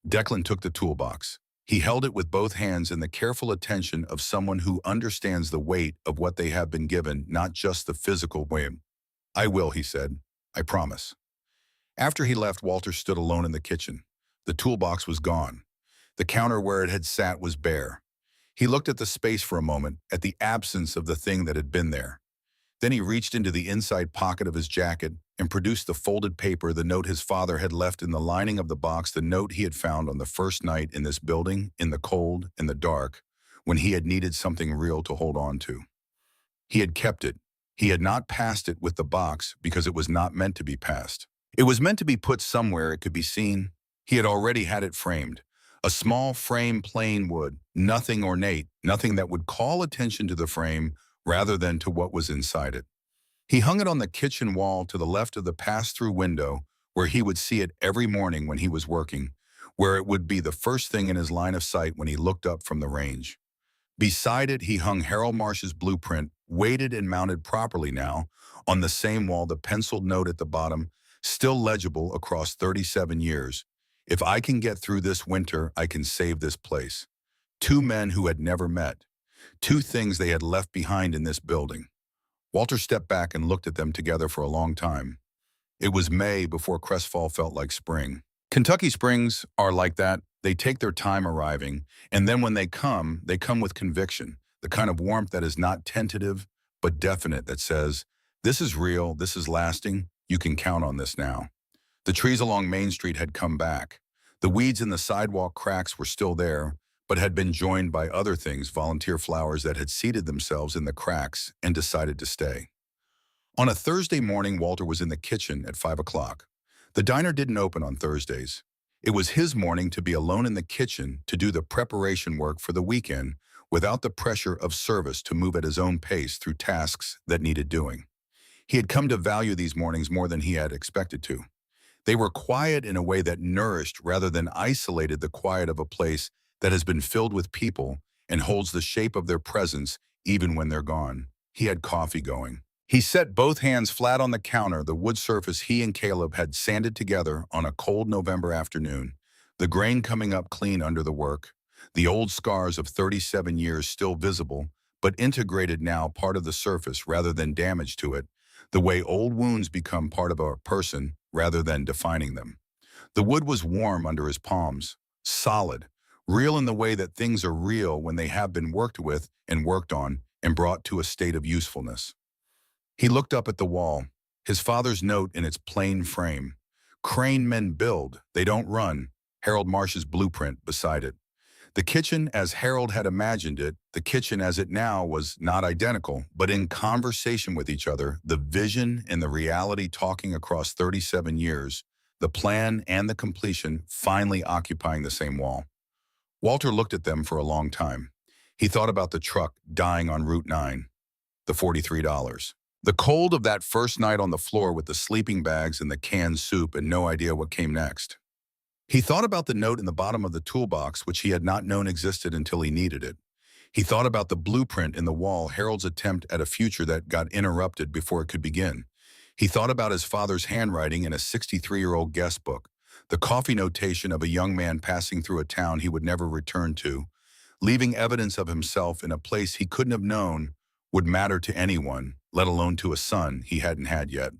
Declan took the toolbox. He held it with both hands in the careful attention of someone who understands the weight of what they have been given, not just the physical weight. I will, he said. I promise. After he left, Walter stood alone in the kitchen. The toolbox was gone. The counter where it had sat was bare. He looked at the space for a moment, at the absence of the thing that had been there. Then he reached into the inside pocket of his jacket and produced the folded paper, the note his father had left in the lining of the box, the note he had found on the first night in this building, in the cold, in the dark, when he had needed something real to hold on to. He had kept it. He had not passed it with the box because it was not meant to be passed. It was meant to be put somewhere it could be seen. He had already had it framed. A small frame, plain wood, nothing ornate, nothing that would call attention to the frame rather than to what was inside it. He hung it on the kitchen wall to the left of the pass-through window where he would see it every morning when he was working, where it would be the first thing in his line of sight when he looked up from the range. Beside it, he hung Harold Marsh's blueprint, weighted and mounted properly now, on the same wall, the penciled note at the bottom, still legible across 37 years. If I can get through this winter, I can save this place. 2 men who had never met. 2 things they had left behind in this building. Walter stepped back and looked at them together for a long time. It was May before Crestfall felt like spring. Kentucky springs are like that. They take their time arriving, and then when they come with conviction, the kind of warmth that is not tentative, but definite, that says, this is real, this is lasting, you can count on this now. The trees along Main Street had come back. The weeds in the sidewalk cracks were still there, but had been joined by other things, volunteer flowers that had seated themselves in the cracks and decided to stay. On a Thursday morning, Walter was in the kitchen at 5 o'clock. The diner didn't open on Thursdays. It was his morning to be alone in the kitchen to do the preparation work for the weekend without the pressure of service to move at his own pace through tasks that needed doing. He had come to value these mornings more than he had expected to. They were quiet in a way that nourished rather than isolated the quiet of a place that has been filled with people and holds the shape of their presence even when they're gone. He had coffee going. He set both hands flat on the counter, the wood surface he and Caleb had sanded together on a cold November afternoon, the grain coming up clean under the work, the old scars of 37 years still visible, but integrated now part of the surface rather than damage to it, the way old wounds become part of a person rather than defining them. The wood was warm under his palms, solid, real in the way that things are real when they have been worked with and worked on and brought to a state of usefulness. He looked up at the wall, his father's note in its plain frame. Crane men build, they don't run, Harold Marsh's blueprint beside it. The kitchen as Harold had imagined it, the kitchen as it now was not identical, but in conversation with each other, the vision and the reality talking across 37 years, the plan and the completion finally occupying the same wall. Walter looked at them for a long time. He thought about the truck dying on Route 9, the $43. The cold of that first night on the floor with the sleeping bags and the canned soup and no idea what came next. He thought about the note in the bottom of the toolbox which he had not known existed until he needed it. He thought about the blueprint in the wall, Harold's attempt at a future that got interrupted before it could begin. He thought about his father's handwriting in a 63-year-old guest book, the coffee notation of a young man passing through a town he would never return to, leaving evidence of himself in a place he couldn't have known would matter to anyone, let alone to a son he hadn't had yet.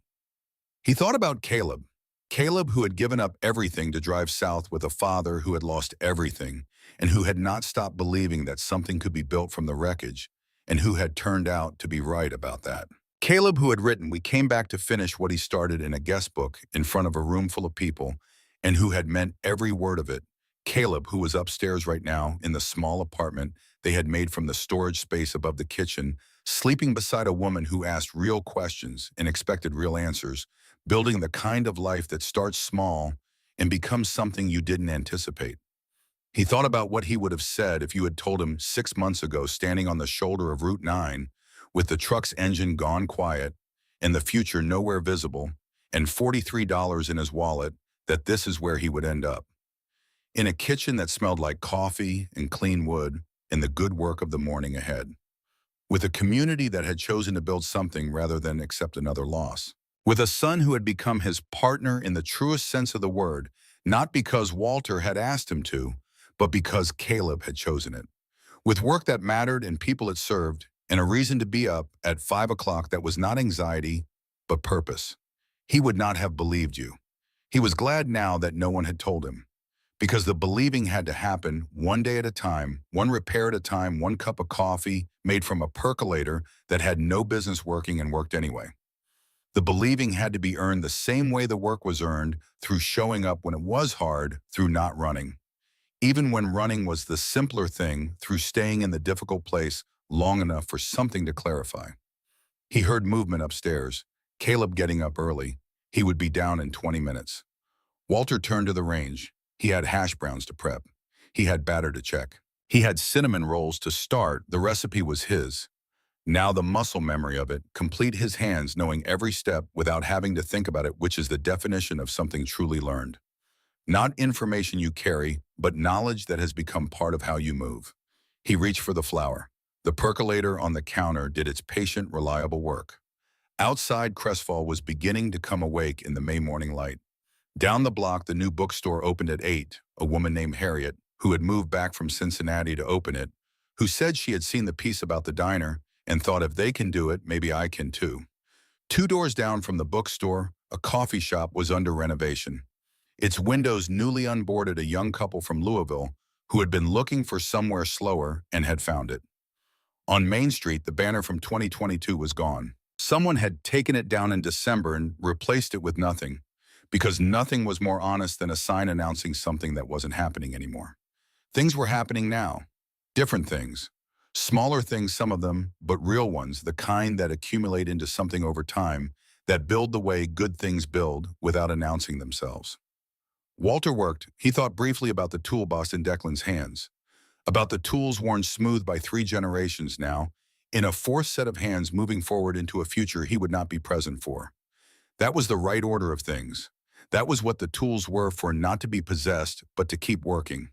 He thought about Caleb. Caleb, who had given up everything to drive south with a father who had lost everything and who had not stopped believing that something could be built from the wreckage and who had turned out to be right about that. Caleb, who had written, "We came back to finish what he started" in a guest book in front of a room full of people and who had meant every word of it. Caleb, who was upstairs right now in the small apartment they had made from the storage space above the kitchen, sleeping beside a woman who asked real questions and expected real answers, building the kind of life that starts small and becomes something you didn't anticipate. He thought about what he would have said if you had told him 6 months ago, standing on the shoulder of Route 9, with the truck's engine gone quiet and the future nowhere visible, and $43 in his wallet, that this is where he would end up. In a kitchen that smelled like coffee and clean wood and the good work of the morning ahead. With a community that had chosen to build something rather than accept another loss. With a son who had become his partner in the truest sense of the word, not because Walter had asked him to, but because Caleb had chosen it. With work that mattered and people it served, and a reason to be up at 5 o'clock that was not anxiety, but purpose. He would not have believed you. He was glad now that no one had told him. Because the believing had to happen one day at a time, one repair at a time, one cup of coffee made from a percolator that had no business working and worked anyway. The believing had to be earned the same way the work was earned, through showing up when it was hard, through not running. Even when running was the simpler thing, through staying in the difficult place long enough for something to clarify. He heard movement upstairs, Caleb getting up early. He would be down in 20 minutes. Walter turned to the range. He had hash browns to prep. He had batter to check. He had cinnamon rolls to start. The recipe was his. Now the muscle memory of it, complete his hands knowing every step without having to think about it, which is the definition of something truly learned. Not information you carry, but knowledge that has become part of how you move. He reached for the flour. The percolator on the counter did its patient, reliable work. Outside, Crestfall was beginning to come awake in the May morning light. Down the block, the new bookstore opened at 8. A woman named Harriet, who had moved back from Cincinnati to open it, who said she had seen the piece about the diner and thought if they can do it, maybe I can too. 2 doors down from the bookstore, a coffee shop was under renovation. Its windows newly unboarded a young couple from Louisville who had been looking for somewhere slower and had found it. On Main Street, the banner from 2022 was gone. Someone had taken it down in December and replaced it with nothing, because nothing was more honest than a sign announcing something that wasn't happening anymore. Things were happening now. Different things. Smaller things, some of them, but real ones, the kind that accumulate into something over time, that build the way good things build without announcing themselves. Walter worked. He thought briefly about the toolbox in Declan's hands, about the tools worn smooth by 3 generations now, in a fourth set of hands moving forward into a future he would not be present for. That was the right order of things. That was what the tools were for, not to be possessed, but to keep working.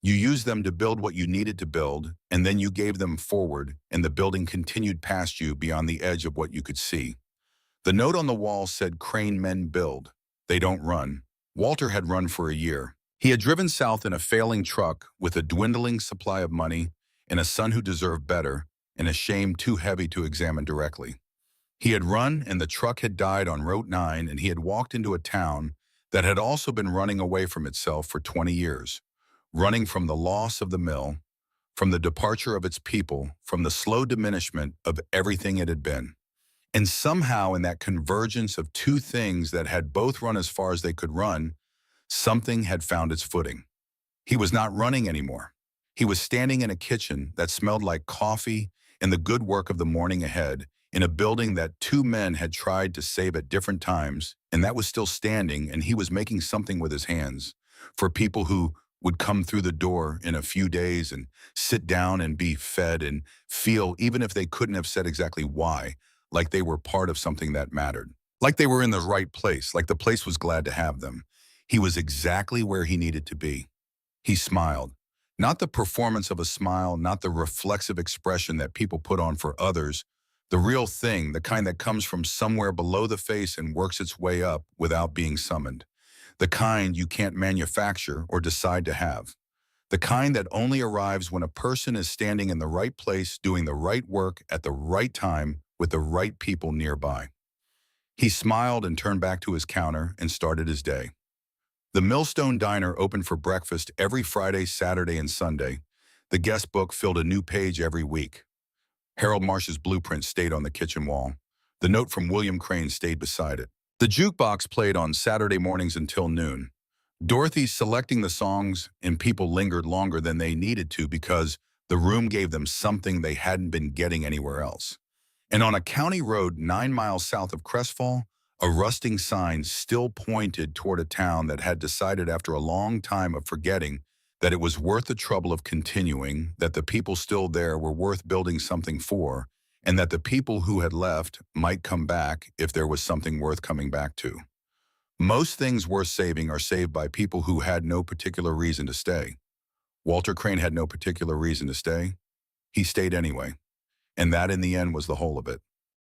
You used them to build what you needed to build, and then you gave them forward, and the building continued past you beyond the edge of what you could see. The note on the wall said, "Crane men build. They don't run." Walter had run for a year. He had driven south in a failing truck with a dwindling supply of money and a son who deserved better and a shame too heavy to examine directly. He had run, and the truck had died on Route 9, and he had walked into a town that had also been running away from itself for 20 years, running from the loss of the mill, from the departure of its people, from the slow diminishment of everything it had been. And somehow, in that convergence of two things that had both run as far as they could run, something had found its footing. He was not running anymore. He was standing in a kitchen that smelled like coffee and the good work of the morning ahead, in a building that 2 men had tried to save at different times, and that was still standing, and he was making something with his hands for people who would come through the door in a few days and sit down and be fed and feel, even if they couldn't have said exactly why, like they were part of something that mattered, like they were in the right place, like the place was glad to have them. He was exactly where he needed to be. He smiled. Not the performance of a smile, not the reflexive expression that people put on for others, the real thing, the kind that comes from somewhere below the face and works its way up without being summoned. The kind you can't manufacture or decide to have. The kind that only arrives when a person is standing in the right place, doing the right work at the right time with the right people nearby. He smiled and turned back to his counter and started his day. The Millstone Diner opened for breakfast every Friday, Saturday, and Sunday. The guest book filled a new page every week. Harold Marsh's blueprint stayed on the kitchen wall. The note from William Crane stayed beside it. The jukebox played on Saturday mornings until noon. Dorothy selecting the songs, and people lingered longer than they needed to because the room gave them something they hadn't been getting anywhere else. And on a county road 9 miles south of Crestfall, a rusting sign still pointed toward a town that had decided after a long time of forgetting that it was worth the trouble of continuing, that the people still there were worth building something for, and that the people who had left might come back if there was something worth coming back to. Most things worth saving are saved by people who had no particular reason to stay. Walter Crane had no particular reason to stay. He stayed anyway. And that in the end was the whole of it.